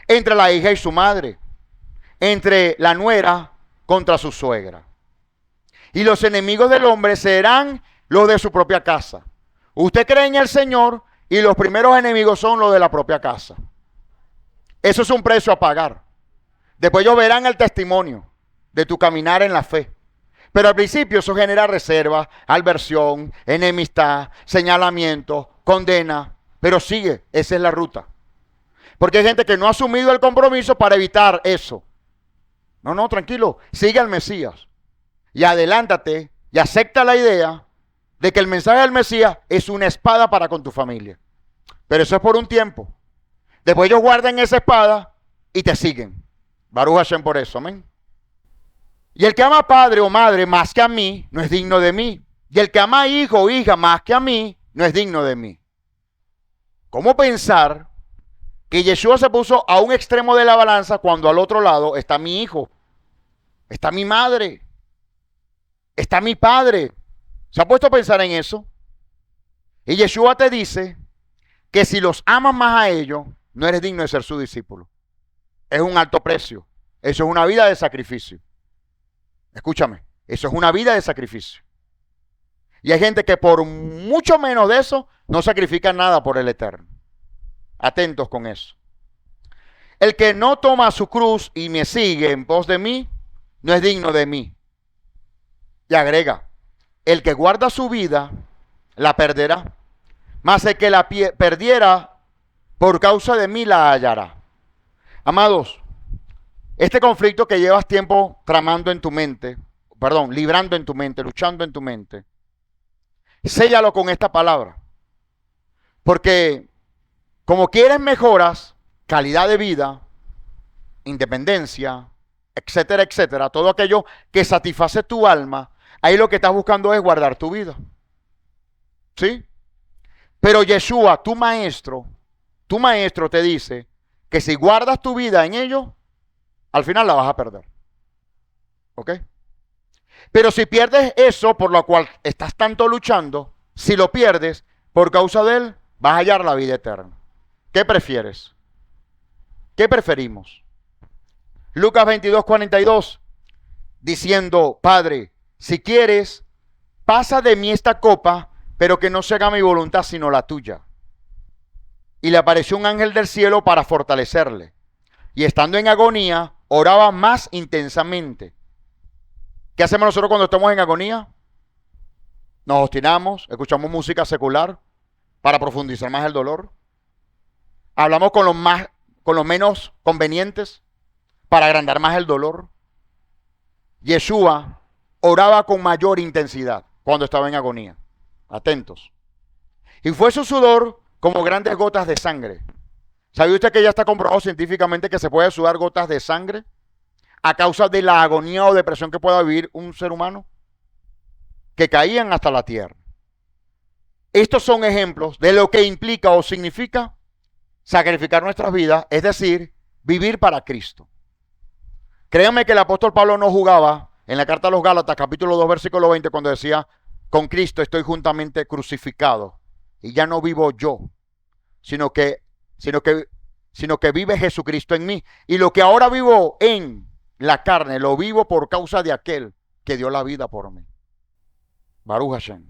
S1: entre la hija y su madre, entre la nuera contra su suegra. Y los enemigos del hombre serán los de su propia casa. Usted cree en el Señor y los primeros enemigos son los de la propia casa. Eso es un precio a pagar. Después ellos verán el testimonio de tu caminar en la fe. Pero al principio eso genera reserva, aversión, enemistad, señalamiento, condena. Pero sigue, esa es la ruta. Porque hay gente que no ha asumido el compromiso para evitar eso. No, tranquilo, sigue al Mesías. Y adelántate y acepta la idea de que el mensaje del Mesías es una espada para con tu familia. Pero eso es por un tiempo. Después ellos guardan esa espada y te siguen. Baruch Hashem por eso, amén. Y el que ama padre o madre más que a mí, no es digno de mí. Y el que ama hijo o hija más que a mí, no es digno de mí. ¿Cómo pensar que Yeshua se puso a un extremo de la balanza cuando al otro lado está mi hijo, está mi madre, está mi padre. ¿Se ha puesto a pensar en eso? Y Yeshua te dice que si los amas más a ellos, no eres digno de ser su discípulo. Es un alto precio. Eso es una vida de sacrificio. Escúchame, eso es una vida de sacrificio. Y hay gente que por mucho menos de eso no sacrifica nada por el eterno. Atentos con eso. El que no toma su cruz y me sigue en pos de mí, no es digno de mí. Y agrega, el que guarda su vida, la perderá. Mas el que la perdiera por causa de mí, la hallará. Amados, este conflicto que llevas tiempo tramando en tu mente, librando en tu mente, luchando en tu mente, séllalo con esta palabra. Porque como quieres mejoras, calidad de vida, independencia, etcétera, etcétera, todo aquello que satisface tu alma, ahí lo que estás buscando es guardar tu vida. ¿Sí? Pero Yeshua, tu maestro te dice que si guardas tu vida en ello, al final la vas a perder. ¿Ok? Pero si pierdes eso por lo cual estás tanto luchando, si lo pierdes por causa de él, vas a hallar la vida eterna. ¿Qué prefieres? ¿Qué preferimos? Lucas 22:42, diciendo, Padre, si quieres, pasa de mí esta copa, pero que no se haga mi voluntad sino la tuya. Y le apareció un ángel del cielo para fortalecerle. Y estando en agonía, oraba más intensamente. ¿Qué hacemos nosotros cuando estamos en agonía? Nos obstinamos, escuchamos música secular para profundizar más el dolor. Hablamos con los menos convenientes para agrandar más el dolor. Yeshua oraba con mayor intensidad cuando estaba en agonía. Atentos. Y fue su sudor como grandes gotas de sangre. ¿Sabe usted que ya está comprobado científicamente que se puede sudar gotas de sangre a causa de la agonía o depresión que pueda vivir un ser humano? Que caían hasta la tierra. Estos son ejemplos de lo que implica o significa sacrificar nuestras vidas, es decir, vivir para Cristo. Créanme que el apóstol Pablo no jugaba en la carta a los Gálatas, capítulo 2, versículo 20, cuando decía, con Cristo estoy juntamente crucificado y ya no vivo yo, sino que vive Jesucristo en mí. Y lo que ahora vivo en la carne, lo vivo por causa de aquel que dio la vida por mí. Baruch Hashem.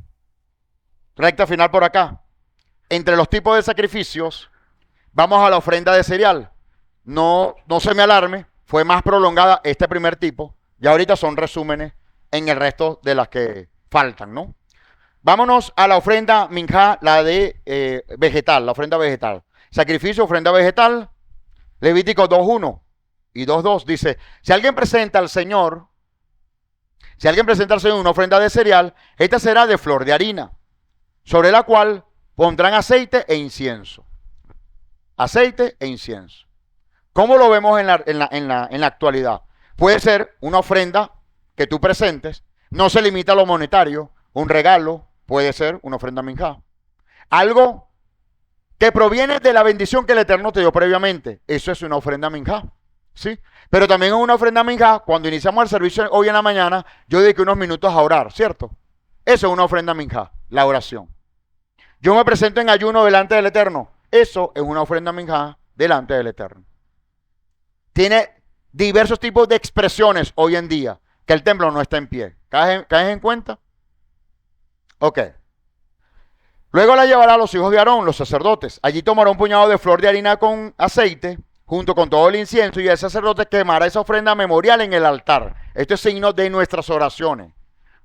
S1: Recta final por acá. Entre los tipos de sacrificios, vamos a la ofrenda de cereal. No se me alarme, fue más prolongada este primer tipo. Y ahorita son resúmenes en el resto de las que faltan, ¿no? Vámonos a la ofrenda minjá, la de vegetal, la ofrenda vegetal. Sacrificio, ofrenda vegetal, Levítico 2:1 y 2:2 dice, si alguien presenta al Señor una ofrenda de cereal, esta será de flor de harina, sobre la cual pondrán aceite e incienso. Aceite e incienso. ¿Cómo lo vemos en la actualidad? Puede ser una ofrenda que tú presentes, no se limita a lo monetario, un regalo puede ser una ofrenda minjá. Algo que proviene de la bendición que el Eterno te dio previamente, eso es una ofrenda minjá, ¿sí? Pero también es una ofrenda minjá, cuando iniciamos el servicio hoy en la mañana, yo dediqué unos minutos a orar, ¿cierto? Eso es una ofrenda minjá, la oración. Yo me presento en ayuno delante del Eterno, eso es una ofrenda minjá delante del Eterno. Tiene diversos tipos de expresiones hoy en día, que el templo no está en pie. ¿Caes en cuenta? Ok. Luego la llevará a los hijos de Aarón, los sacerdotes. Allí tomará un puñado de flor de harina con aceite, junto con todo el incienso, y el sacerdote quemará esa ofrenda memorial en el altar. Esto es signo de nuestras oraciones.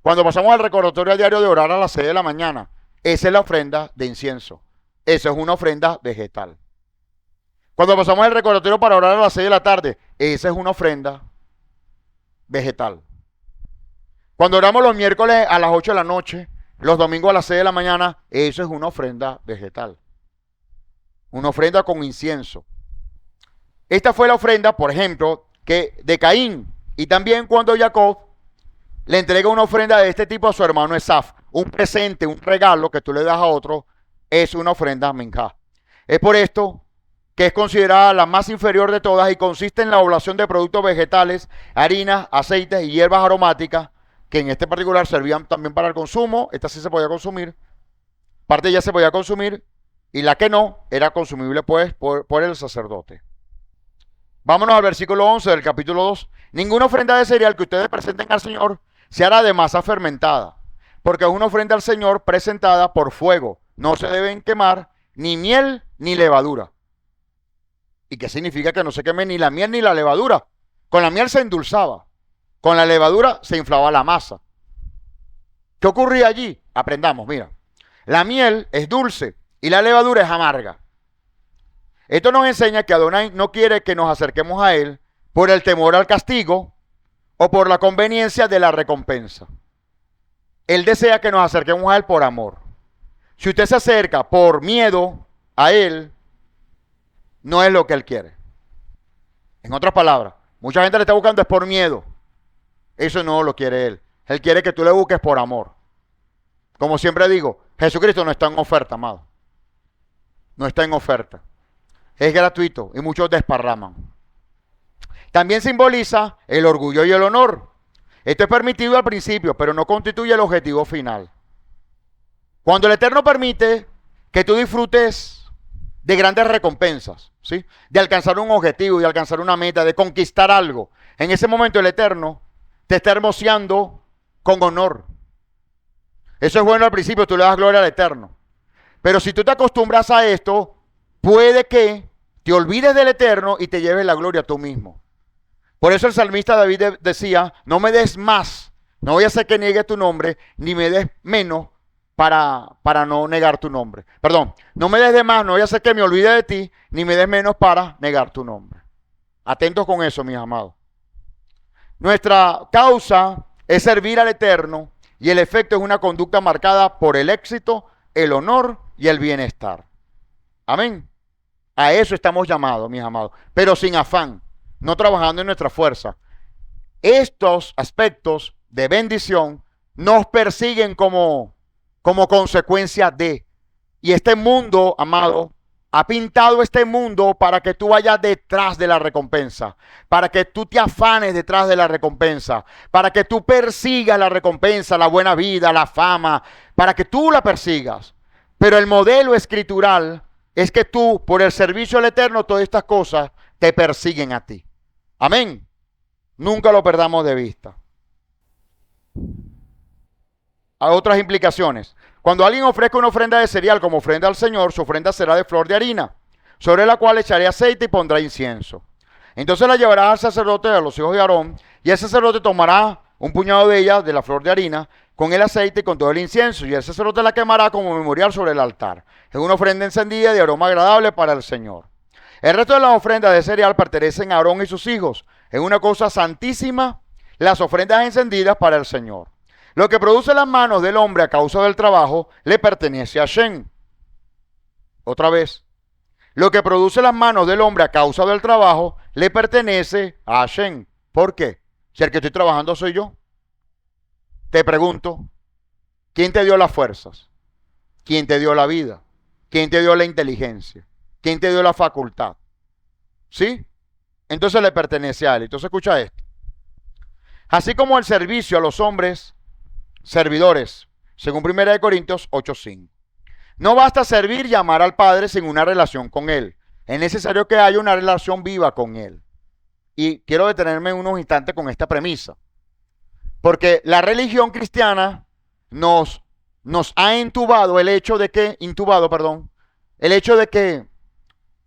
S1: Cuando pasamos al recordatorio diario de orar a las 6 de la mañana, esa es la ofrenda de incienso. Esa es una ofrenda vegetal. Cuando pasamos al recordatorio para orar a las 6 de la tarde, esa es una ofrenda vegetal. Cuando oramos los miércoles a las 8 de la noche, los domingos a las 6 de la mañana, eso es una ofrenda vegetal. Una ofrenda con incienso. Esta fue la ofrenda, por ejemplo, que de Caín. Y también cuando Jacob le entrega una ofrenda de este tipo a su hermano Esaf, un presente, un regalo que tú le das a otro, es una ofrenda minjá. Es por esto que es considerada la más inferior de todas y consiste en la oblación de productos vegetales, harinas, aceites y hierbas aromáticas, que en este particular servían también para el consumo. Esta sí se podía consumir, parte ya se podía consumir, y la que no era consumible pues por el sacerdote. Vámonos al versículo 11 del capítulo 2. Ninguna ofrenda de cereal que ustedes presenten al Señor se hará de masa fermentada, porque es una ofrenda al Señor presentada por fuego. No se deben quemar ni miel ni levadura. ¿Y qué significa que no se queme ni la miel ni la levadura? Con la miel se endulzaba, con la levadura se inflaba la masa. ¿Qué ocurría allí? Aprendamos, mira. La miel es dulce y la levadura es amarga. Esto nos enseña que Adonai no quiere que nos acerquemos a Él por el temor al castigo o por la conveniencia de la recompensa. Él desea que nos acerquemos a Él por amor. Si usted se acerca por miedo a Él, no es lo que Él quiere. En otras palabras, mucha gente le está buscando es por miedo. Eso no lo quiere Él. Él quiere que tú le busques por amor. Como siempre digo, Jesucristo no está en oferta, amado. No está en oferta. Es gratuito y muchos desparraman. También simboliza el orgullo y el honor. Esto es permitido al principio, pero no constituye el objetivo final. Cuando el Eterno permite que tú disfrutes de grandes recompensas, ¿sí? De alcanzar un objetivo, de alcanzar una meta, de conquistar algo, en ese momento el Eterno te está hermoseando con honor. Eso es bueno al principio, tú le das gloria al Eterno. Pero si tú te acostumbras a esto, puede que te olvides del Eterno y te lleves la gloria tú mismo. Por eso el salmista David decía, no me des más, no voy a hacer que niegue tu nombre, ni me des menos para no negar tu nombre. Perdón, no me des de más, no voy a hacer que me olvide de ti, ni me des menos para negar tu nombre. Atentos con eso, mis amados. Nuestra causa es servir al Eterno y el efecto es una conducta marcada por el éxito, el honor y el bienestar. Amén. A eso estamos llamados, mis amados, pero sin afán, no trabajando en nuestra fuerza. Estos aspectos de bendición nos persiguen como consecuencia de. Y este mundo, amado, ha pintado este mundo para que tú vayas detrás de la recompensa, para que tú te afanes detrás de la recompensa, para que tú persigas la recompensa, la buena vida, la fama, para que tú la persigas. Pero el modelo escritural es que tú, por el servicio al Eterno, todas estas cosas te persiguen a ti. Amén. Nunca lo perdamos de vista. Hay otras implicaciones. Cuando alguien ofrezca una ofrenda de cereal como ofrenda al Señor, su ofrenda será de flor de harina, sobre la cual echaré aceite y pondrá incienso. Entonces la llevará al sacerdote, a los hijos de Aarón, y el sacerdote tomará un puñado de ella, de la flor de harina, con el aceite y con todo el incienso, y el sacerdote la quemará como memorial sobre el altar. Es una ofrenda encendida de aroma agradable para el Señor. El resto de las ofrendas de cereal pertenecen a Aarón y sus hijos. Es una cosa santísima las ofrendas encendidas para el Señor. Lo que produce las manos del hombre a causa del trabajo le pertenece a Hashem. Otra vez. Lo que produce las manos del hombre a causa del trabajo le pertenece a Hashem. ¿Por qué? Si el que estoy trabajando soy yo. Te pregunto, ¿quién te dio las fuerzas? ¿Quién te dio la vida? ¿Quién te dio la inteligencia? ¿Quién te dio la facultad? ¿Sí? Entonces le pertenece a él. Entonces escucha esto. Así como el servicio a los hombres servidores, según 1 Corintios 8:5. No basta servir y amar al Padre sin una relación con Él. Es necesario que haya una relación viva con Él. Y quiero detenerme unos instantes con esta premisa. Porque la religión cristiana nos ha intubado el hecho de que, el hecho de que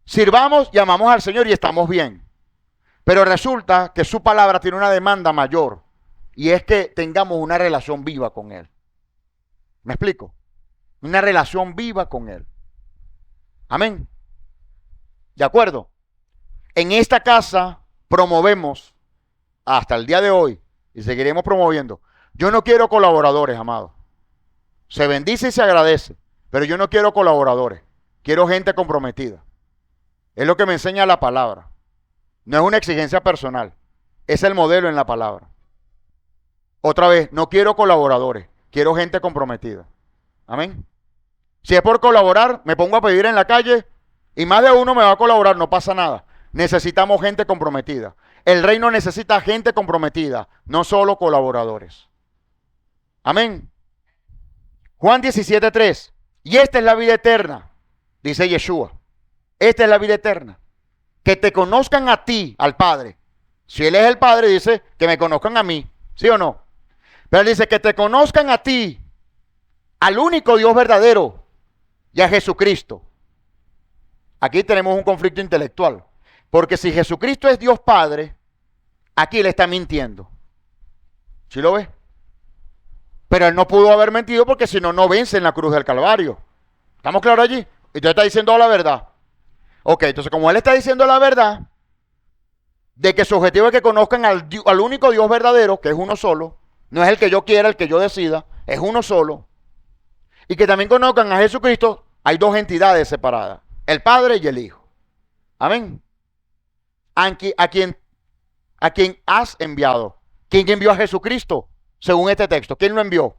S1: sirvamos y amamos al Señor y estamos bien. Pero resulta que su palabra tiene una demanda mayor. Y es que tengamos una relación viva con Él. ¿Me explico? Una relación viva con Él. Amén. ¿De acuerdo? En esta casa promovemos, hasta el día de hoy, y seguiremos promoviendo. Yo no quiero colaboradores, amados. Se bendice y se agradece, pero yo no quiero colaboradores. Quiero gente comprometida. Es lo que me enseña la palabra. No es una exigencia personal. Es el modelo en la palabra. Otra vez, no quiero colaboradores. Quiero gente comprometida. Amén. Si es por colaborar, me pongo a pedir en la calle Y más de uno me va a colaborar, no pasa nada. Necesitamos gente comprometida. El reino necesita gente comprometida, no solo colaboradores. Amén. Juan 17:3. Y esta es la vida eterna, dice Yeshua. Esta es la vida eterna. Que te conozcan a ti, al Padre. Si Él es el Padre, dice que me conozcan a mí. ¿Sí o no? Pero Él dice que te conozcan a ti, al único Dios verdadero, y a Jesucristo. Aquí tenemos un conflicto intelectual. Porque si Jesucristo es Dios Padre, aquí Él está mintiendo. ¿Sí lo ves? Pero Él no pudo haber mentido porque si no, no vence en la cruz del Calvario. ¿Estamos claros allí? Entonces está diciendo la verdad. Ok, entonces como Él está diciendo la verdad, de que su objetivo es que conozcan al único Dios verdadero, que es uno solo, no es el que yo quiera, el que yo decida, es uno solo, y que también conozcan a Jesucristo, hay dos entidades separadas, el Padre y el Hijo. Amén. A quien has enviado. ¿Quién envió a Jesucristo? Según este texto, ¿quién lo envió?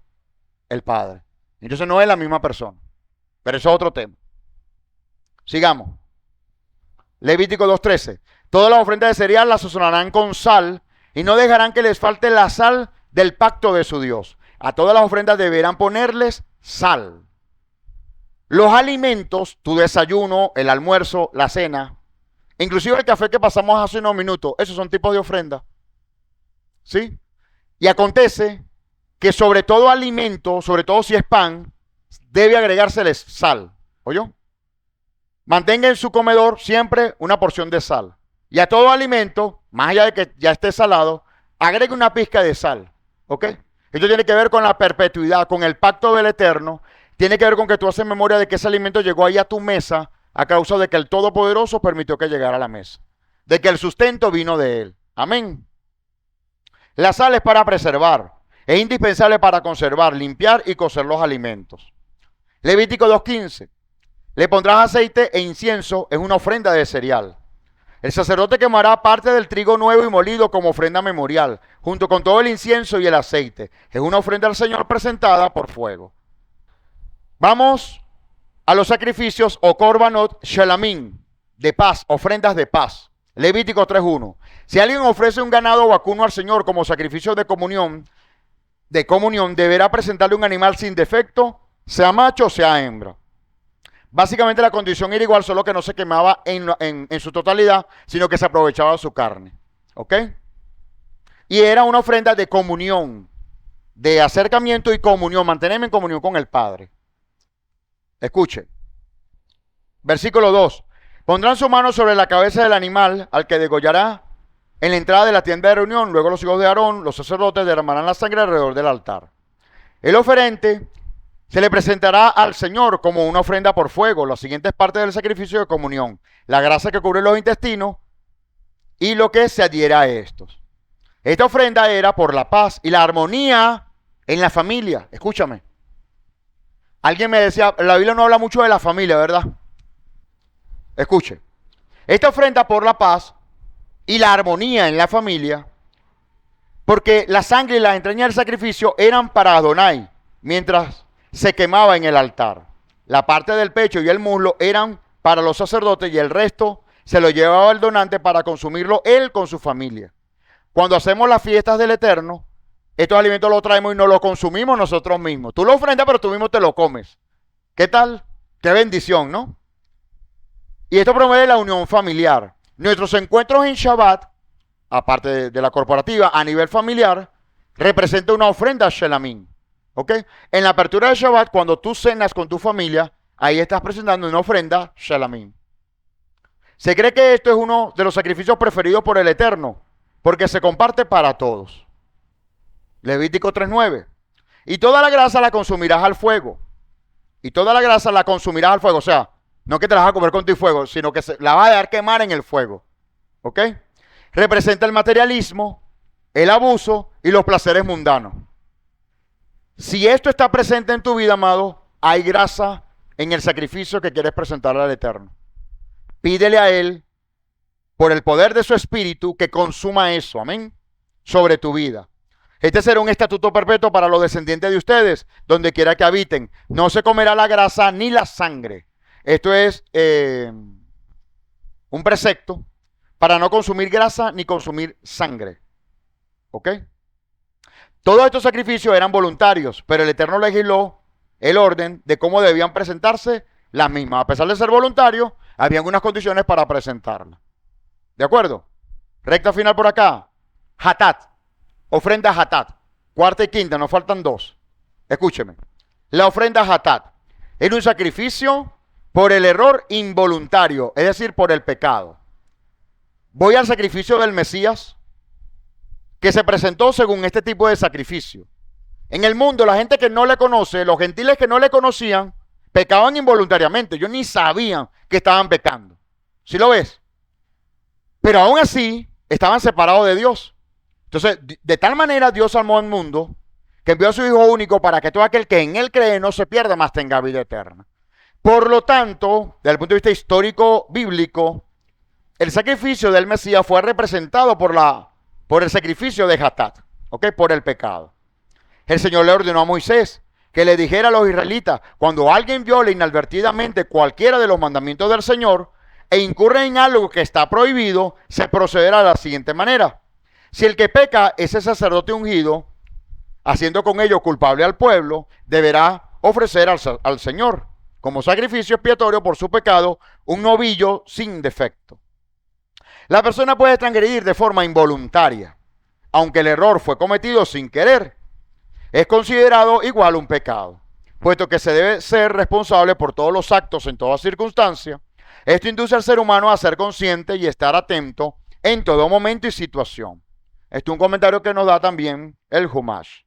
S1: El Padre. Entonces no es la misma persona, pero eso es otro tema. Sigamos. Levítico 2:13. Todas las ofrendas de cereal las sazonarán con sal y no dejarán que les falte la sal del pacto de su Dios. A todas las ofrendas deberán ponerles sal. Los alimentos, tu desayuno, el almuerzo, la cena, inclusive el café que pasamos hace unos minutos, esos son tipos de ofrenda. ¿Sí? Y acontece que sobre todo alimento, sobre todo si es pan, debe agregárseles sal. ¿Oyó? Mantenga en su comedor siempre una porción de sal. Y a todo alimento, más allá de que ya esté salado, agregue una pizca de sal. ¿Ok? Esto tiene que ver con la perpetuidad, con el pacto del Eterno. Tiene que ver con que tú haces memoria de que ese alimento llegó ahí a tu mesa a causa de que el Todopoderoso permitió que llegara a la mesa. De que el sustento vino de Él. Amén. La sal es para preservar. Es indispensable para conservar, limpiar y cocer los alimentos. Levítico 2:15. Le pondrás aceite e incienso en una ofrenda de cereal. El sacerdote quemará parte del trigo nuevo y molido como ofrenda memorial, junto con todo el incienso y el aceite. Es una ofrenda al Señor presentada por fuego. Vamos a los sacrificios o korbanot shelamim, de paz, ofrendas de paz. Levítico 3:1. Si alguien ofrece un ganado vacuno al Señor como sacrificio de comunión, deberá presentarle un animal sin defecto, sea macho o sea hembra. Básicamente la condición era igual, solo que no se quemaba en su totalidad, sino que se aprovechaba de su carne. ¿Ok? Y era una ofrenda de comunión, de acercamiento y comunión, mantenerme en comunión con el Padre. Escuche. Versículo 2. Pondrán su mano sobre la cabeza del animal al que degollará en la entrada de la tienda de reunión. Luego los hijos de Aarón, los sacerdotes, derramarán la sangre alrededor del altar. El oferente se le presentará al Señor como una ofrenda por fuego. Las siguientes partes del sacrificio de comunión: la grasa que cubre los intestinos y lo que se adhiere a estos. Esta ofrenda era por la paz y la armonía en la familia. Escúchame. Alguien me decía, la Biblia no habla mucho de la familia, ¿verdad? Escuche. Esta ofrenda por la paz y la armonía en la familia, porque la sangre y las entrañas del sacrificio eran para Adonai, mientras se quemaba en el altar. La parte del pecho y el muslo eran para los sacerdotes y el resto se lo llevaba el donante para consumirlo él con su familia. Cuando hacemos las fiestas del Eterno, estos alimentos los traemos y nos los consumimos nosotros mismos. Tú lo ofrendas, pero tú mismo te lo comes. ¿Qué tal? Qué bendición, ¿no? Y esto promueve la unión familiar. Nuestros encuentros en Shabbat, aparte de la corporativa, a nivel familiar, representa una ofrenda a Shelamim. ¿Ok? En la apertura de Shabbat, cuando tú cenas con tu familia, ahí estás presentando una ofrenda Shelamim. Se cree que esto es uno de los sacrificios preferidos por el Eterno, porque se comparte para todos. Levítico 3:9. Y toda la grasa la consumirás al fuego. Y toda la grasa la consumirás al fuego. O sea, no que te la vas a comer con tu fuego, sino que la vas a dejar quemar en el fuego. ¿Ok? Representa el materialismo, el abuso y los placeres mundanos. Si esto está presente en tu vida, amado, hay grasa en el sacrificio que quieres presentarle al Eterno. Pídele a Él, por el poder de su Espíritu, que consuma eso, amén, sobre tu vida. Este será un estatuto perpetuo para los descendientes de ustedes, donde quiera que habiten. No se comerá la grasa ni la sangre. Esto es un precepto para no consumir grasa ni consumir sangre. ¿Ok? Todos estos sacrificios eran voluntarios, pero el Eterno legisló el orden de cómo debían presentarse las mismas. A pesar de ser voluntarios, había unas condiciones para presentarlas. ¿De acuerdo? Recta final por acá. Hatat. Ofrenda Hatat. Cuarta y quinta, nos faltan dos. Escúcheme. La ofrenda Hatat era un sacrificio por el error involuntario, es decir, por el pecado. Voy al sacrificio del Mesías, que se presentó según este tipo de sacrificio. En el mundo, la gente que no le conoce, los gentiles que no le conocían, pecaban involuntariamente. Ellos ni sabían que estaban pecando. ¿Sí lo ves? Pero aún así, estaban separados de Dios. Entonces, de tal manera Dios amó al mundo que envió a su Hijo único para que todo aquel que en Él cree no se pierda, mas tenga vida eterna. Por lo tanto, desde el punto de vista histórico bíblico, el sacrificio del Mesías fue representado por el sacrificio de Hatat, ¿ok? Por el pecado. El Señor le ordenó a Moisés que le dijera a los israelitas, cuando alguien viole inadvertidamente cualquiera de los mandamientos del Señor e incurre en algo que está prohibido, se procederá de la siguiente manera. Si el que peca es el sacerdote ungido, haciendo con ello culpable al pueblo, deberá ofrecer al Señor, como sacrificio expiatorio por su pecado, un novillo sin defecto. La persona puede transgredir de forma involuntaria, aunque el error fue cometido sin querer. Es considerado igual un pecado, puesto que se debe ser responsable por todos los actos en toda circunstancia. Esto induce al ser humano a ser consciente y estar atento en todo momento y situación. Esto es un comentario que nos da también el Humash.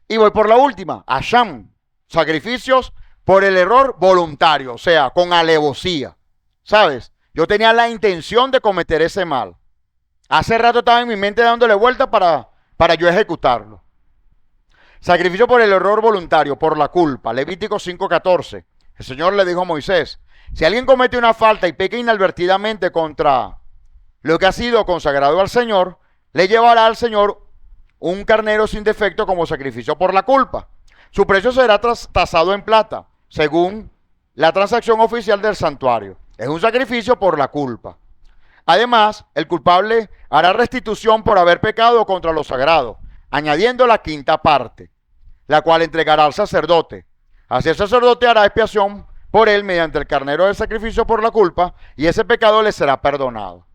S1: Y voy por la última, Asham, sacrificios por el error voluntario, o sea, con alevosía. ¿Sabes? Yo tenía la intención de cometer ese mal. Hace rato estaba en mi mente dándole vuelta para yo ejecutarlo. Sacrificio por el error voluntario, por la culpa. Levítico 5:14. El Señor le dijo a Moisés, si alguien comete una falta y peca inadvertidamente contra lo que ha sido consagrado al Señor, le llevará al Señor un carnero sin defecto como sacrificio por la culpa. Su precio será tasado en plata, según la transacción oficial del santuario. Es un sacrificio por la culpa. Además, el culpable hará restitución por haber pecado contra lo sagrado, añadiendo la quinta parte, la cual entregará al sacerdote. Así el sacerdote hará expiación por él mediante el carnero del sacrificio por la culpa, y ese pecado le será perdonado.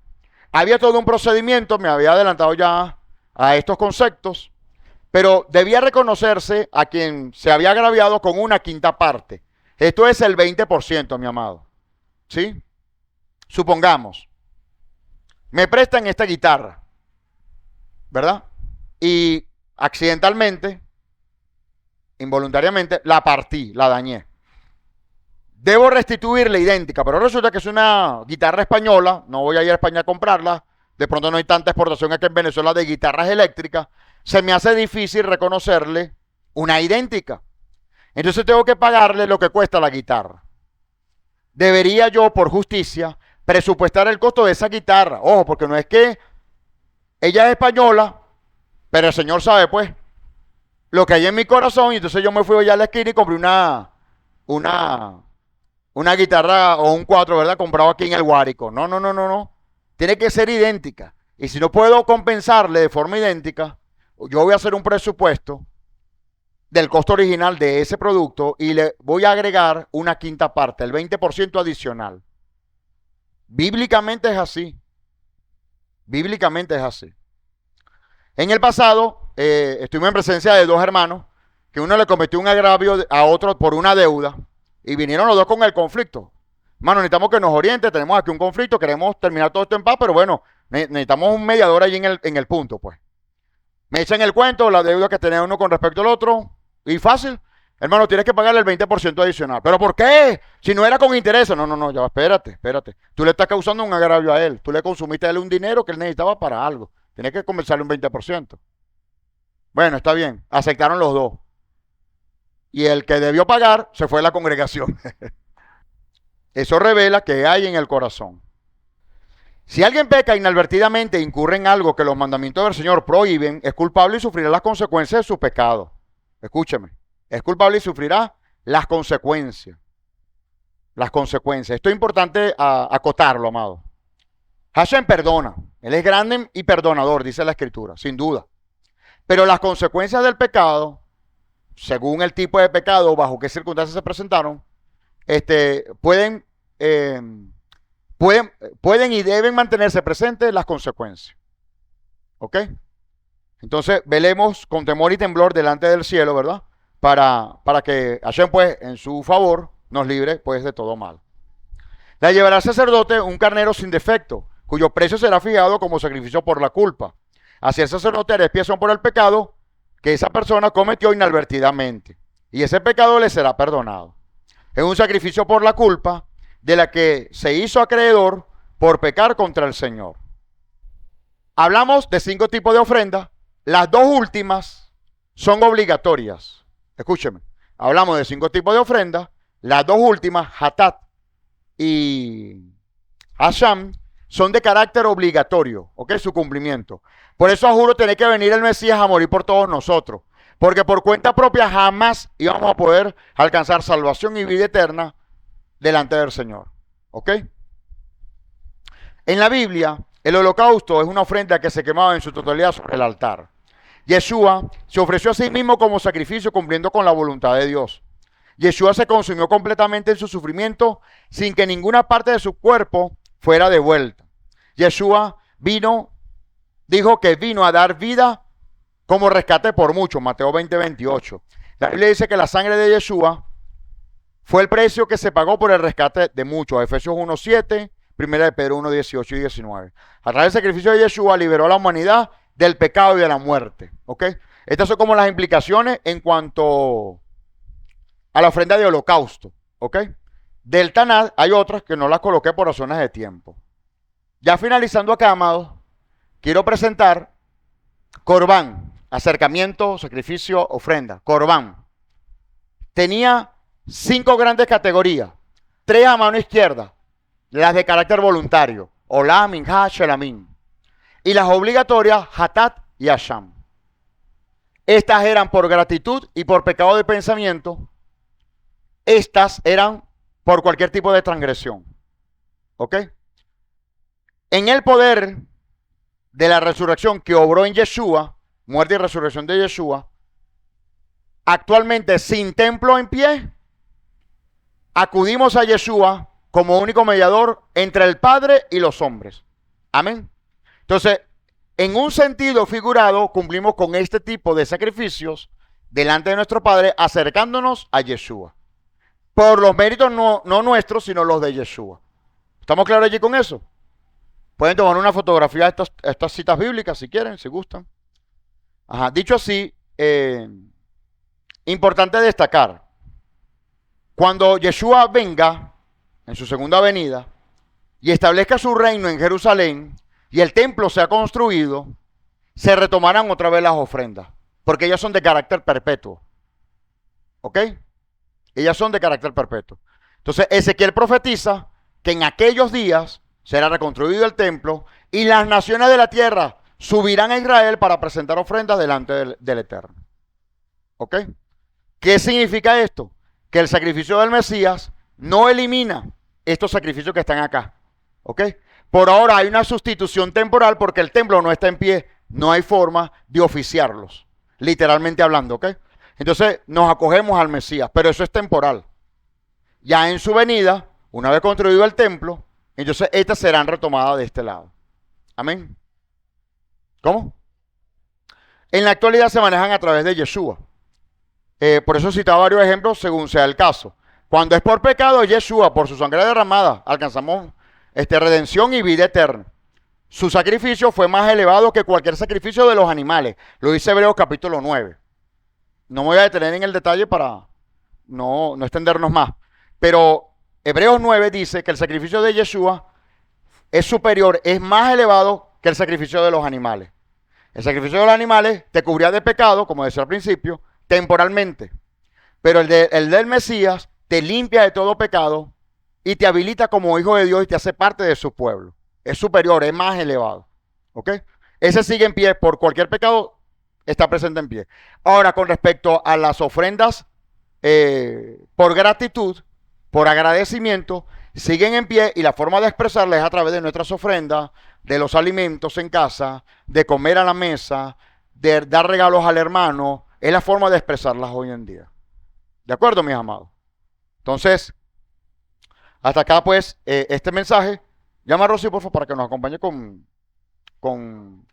S1: Había todo un procedimiento, me había adelantado ya a estos conceptos, pero debía reconocerse a quien se había agraviado con una quinta parte. Esto es el 20%, mi amado. ¿Sí? Supongamos, me prestan esta guitarra, ¿verdad? Y accidentalmente, involuntariamente, la partí, la dañé. Debo restituirla idéntica, pero resulta que es una guitarra española, no voy a ir a España a comprarla, de pronto no hay tanta exportación aquí en Venezuela de guitarras eléctricas, se me hace difícil reconocerle una idéntica. Entonces tengo que pagarle lo que cuesta la guitarra. Debería yo, por justicia, presupuestar el costo de esa guitarra. Ojo, porque no es que ella es española, pero el Señor sabe, pues, lo que hay en mi corazón. Y entonces yo me fui allá a la esquina y compré una guitarra o un cuatro, ¿verdad? Comprado aquí en el Guárico. No. Tiene que ser idéntica. Y si no puedo compensarle de forma idéntica, yo voy a hacer un presupuesto del costo original de ese producto y le voy a agregar una quinta parte, el 20% adicional. Bíblicamente es así. Bíblicamente es así. En el pasado, estuvimos en presencia de dos hermanos que uno le cometió un agravio a otro por una deuda y vinieron los dos con el conflicto. Hermano, necesitamos que nos oriente, tenemos aquí un conflicto, queremos terminar todo esto en paz, pero bueno, necesitamos un mediador ahí en el punto, pues. Me echan el cuento, la deuda que tenía uno con respecto al otro, y fácil. Hermano, tienes que pagarle el 20% adicional. ¿Pero por qué? Si no era con interés. No, ya, espérate. Tú le estás causando un agravio a él. Tú le consumiste a él un dinero que él necesitaba para algo. Tienes que compensarle un 20%. Bueno, está bien. Aceptaron los dos. Y el que debió pagar se fue a la congregación. Eso revela que hay en el corazón. Si alguien peca inadvertidamente e incurre en algo que los mandamientos del Señor prohíben, es culpable y sufrirá las consecuencias de su pecado. Escúcheme. Es culpable y sufrirá las consecuencias. las consecuencias. Esto es importante acotarlo, amado. Hashem perdona. Él es grande y perdonador, dice la Escritura, sin duda. Pero las consecuencias del pecado, según el tipo de pecado, bajo qué circunstancias se presentaron, pueden y deben mantenerse presentes las consecuencias. ¿Ok? Entonces, velemos con temor y temblor delante del cielo, ¿verdad? Para que Hashem, pues, en su favor, nos libre, pues, de todo mal. La llevará el sacerdote un carnero sin defecto, cuyo precio será fijado como sacrificio por la culpa. Así el sacerdote hará expiación por el pecado que esa persona cometió inadvertidamente, y ese pecado le será perdonado. Es un sacrificio por la culpa de la que se hizo acreedor por pecar contra el Señor. Hablamos de 5 tipos de ofrendas. Las 2 últimas son obligatorias. Escúcheme. Hablamos de 5 tipos de ofrendas. Las 2 últimas, Hatat y Asham, son de carácter obligatorio, ¿ok? Su cumplimiento. Por eso juro tener que venir el Mesías a morir por todos nosotros. Porque por cuenta propia jamás íbamos a poder alcanzar salvación y vida eterna delante del Señor. ¿Ok? En la Biblia, el holocausto es una ofrenda que se quemaba en su totalidad sobre el altar. Yeshua se ofreció a sí mismo como sacrificio cumpliendo con la voluntad de Dios. Yeshua se consumió completamente en su sufrimiento sin que ninguna parte de su cuerpo fuera devuelta. Yeshua dijo que vino a dar vida como rescate por muchos, Mateo 20:28. La Biblia dice que la sangre de Yeshua fue el precio que se pagó por el rescate de muchos. Efesios 1:7, 1 de Pedro 1:18 y 19. A través del sacrificio de Yeshua liberó a la humanidad del pecado y de la muerte. ¿Ok? Estas son como las implicaciones en cuanto a la ofrenda de holocausto. ¿Ok? Del Tanat hay otras que no las coloqué por razones de tiempo. Ya finalizando acá, amados, quiero presentar Corbán, acercamiento, sacrificio, ofrenda. Corbán. Tenía 5 grandes categorías. 3 a mano izquierda, las de carácter voluntario. Olá, Minjá, Shelamín. Y las obligatorias, Hatat y Asham. Estas eran por gratitud y por pecado de pensamiento. Estas eran por cualquier tipo de transgresión. ¿Ok? En el poder de la resurrección que obró en Yeshua, muerte y resurrección de Yeshua, actualmente sin templo en pie, acudimos a Yeshua como único mediador entre el Padre y los hombres. Amén. Entonces, en un sentido figurado, cumplimos con este tipo de sacrificios delante de nuestro Padre, acercándonos a Yeshua. Por los méritos no nuestros, sino los de Yeshua. ¿Estamos claros allí con eso? Pueden tomar una fotografía de estas citas bíblicas si quieren, si gustan. Ajá. Dicho así, importante destacar, cuando Yeshua venga en su segunda venida y establezca su reino en Jerusalén y el templo sea construido, se retomarán otra vez las ofrendas, porque ellas son de carácter perpetuo. ¿Ok? Ellas son de carácter perpetuo. Entonces, Ezequiel profetiza que en aquellos días será reconstruido el templo y las naciones de la tierra subirán a Israel para presentar ofrendas delante del Eterno. ¿Ok? ¿Qué significa esto? Que el sacrificio del Mesías no elimina estos sacrificios que están acá. ¿Ok? Por ahora hay una sustitución temporal porque el templo no está en pie. No hay forma de oficiarlos, literalmente hablando. ¿Ok? Entonces nos acogemos al Mesías, pero eso es temporal. Ya en su venida, una vez construido el templo, entonces estas serán retomadas de este lado. Amén. ¿Cómo? En la actualidad se manejan a través de Yeshua. Por eso he citado varios ejemplos según sea el caso. Cuando es por pecado, Yeshua, por su sangre derramada, alcanzamos redención y vida eterna. Su sacrificio fue más elevado que cualquier sacrificio de los animales. Lo dice Hebreos capítulo 9. No me voy a detener en el detalle para no extendernos más. Pero Hebreos 9 dice que el sacrificio de Yeshua es superior, es más elevado que el sacrificio de los animales. El sacrificio de los animales te cubría de pecado, como decía al principio, temporalmente. Pero el del Mesías te limpia de todo pecado y te habilita como hijo de Dios y te hace parte de su pueblo. Es superior, es más elevado. ¿Ok? Ese sigue en pie por cualquier pecado, está presente en pie. Ahora, con respecto a las ofrendas por gratitud, por agradecimiento, siguen en pie y la forma de expresarla es a través de nuestras ofrendas, de los alimentos en casa, de comer a la mesa, de dar regalos al hermano. Es la forma de expresarlas hoy en día. ¿De acuerdo, mis amados? Entonces, hasta acá pues este mensaje. Llama a Rosy, por favor, para que nos acompañe con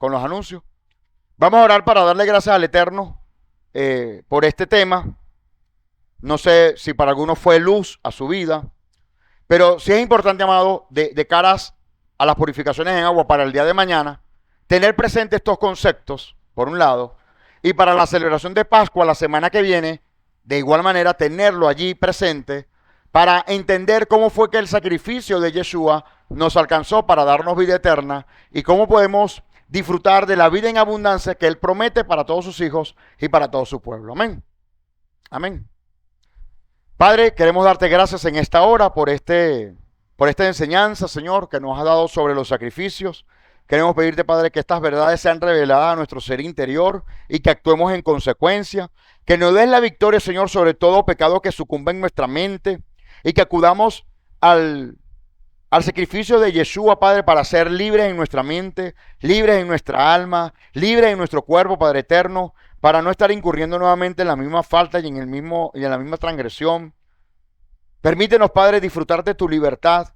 S1: los anuncios. Vamos a orar para darle gracias al Eterno por este tema. No sé si para algunos fue luz a su vida, pero sí es importante, amado, de caras a las purificaciones en agua para el día de mañana, tener presente estos conceptos, por un lado, y para la celebración de Pascua la semana que viene, de igual manera, tenerlo allí presente para entender cómo fue que el sacrificio de Yeshua nos alcanzó para darnos vida eterna y cómo podemos disfrutar de la vida en abundancia que Él promete para todos sus hijos y para todo su pueblo. Amén. Amén. Padre, queremos darte gracias en esta hora por esta enseñanza, Señor, que nos has dado sobre los sacrificios. Queremos pedirte, Padre, que estas verdades sean reveladas a nuestro ser interior y que actuemos en consecuencia. Que nos des la victoria, Señor, sobre todo pecado que sucumbe en nuestra mente y que acudamos al sacrificio de Yeshua, Padre, para ser libres en nuestra mente, libres en nuestra alma, libres en nuestro cuerpo, Padre eterno, para no estar incurriendo nuevamente en la misma falta y en la misma transgresión. Permítenos, Padre, disfrutar de tu libertad,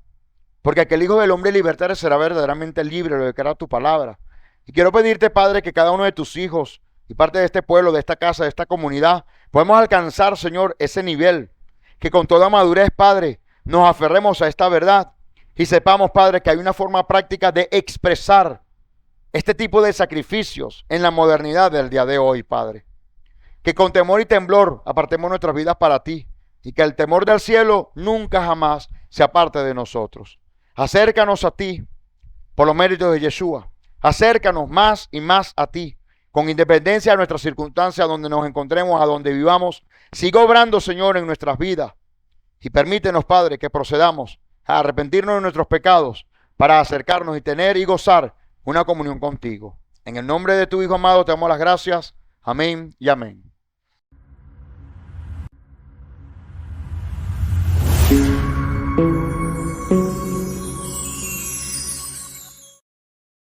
S1: porque aquel Hijo del Hombre libertario será verdaderamente libre, lo declara tu palabra. Y quiero pedirte, Padre, que cada uno de tus hijos y parte de este pueblo, de esta casa, de esta comunidad, podemos alcanzar, Señor, ese nivel, que con toda madurez, Padre, nos aferremos a esta verdad y sepamos, Padre, que hay una forma práctica de expresar este tipo de sacrificios en la modernidad del día de hoy, Padre. Que con temor y temblor apartemos nuestras vidas para ti y que el temor del cielo nunca jamás se aparte de nosotros. Acércanos a ti por los méritos de Yeshua. Acércanos más y más a ti, con independencia de nuestras circunstancias, donde nos encontremos, a donde vivamos. Siga obrando, Señor, en nuestras vidas. Y permítenos, Padre, que procedamos a arrepentirnos de nuestros pecados para acercarnos y tener y gozar una comunión contigo. En el nombre de tu Hijo amado te damos las gracias. Amén y amén.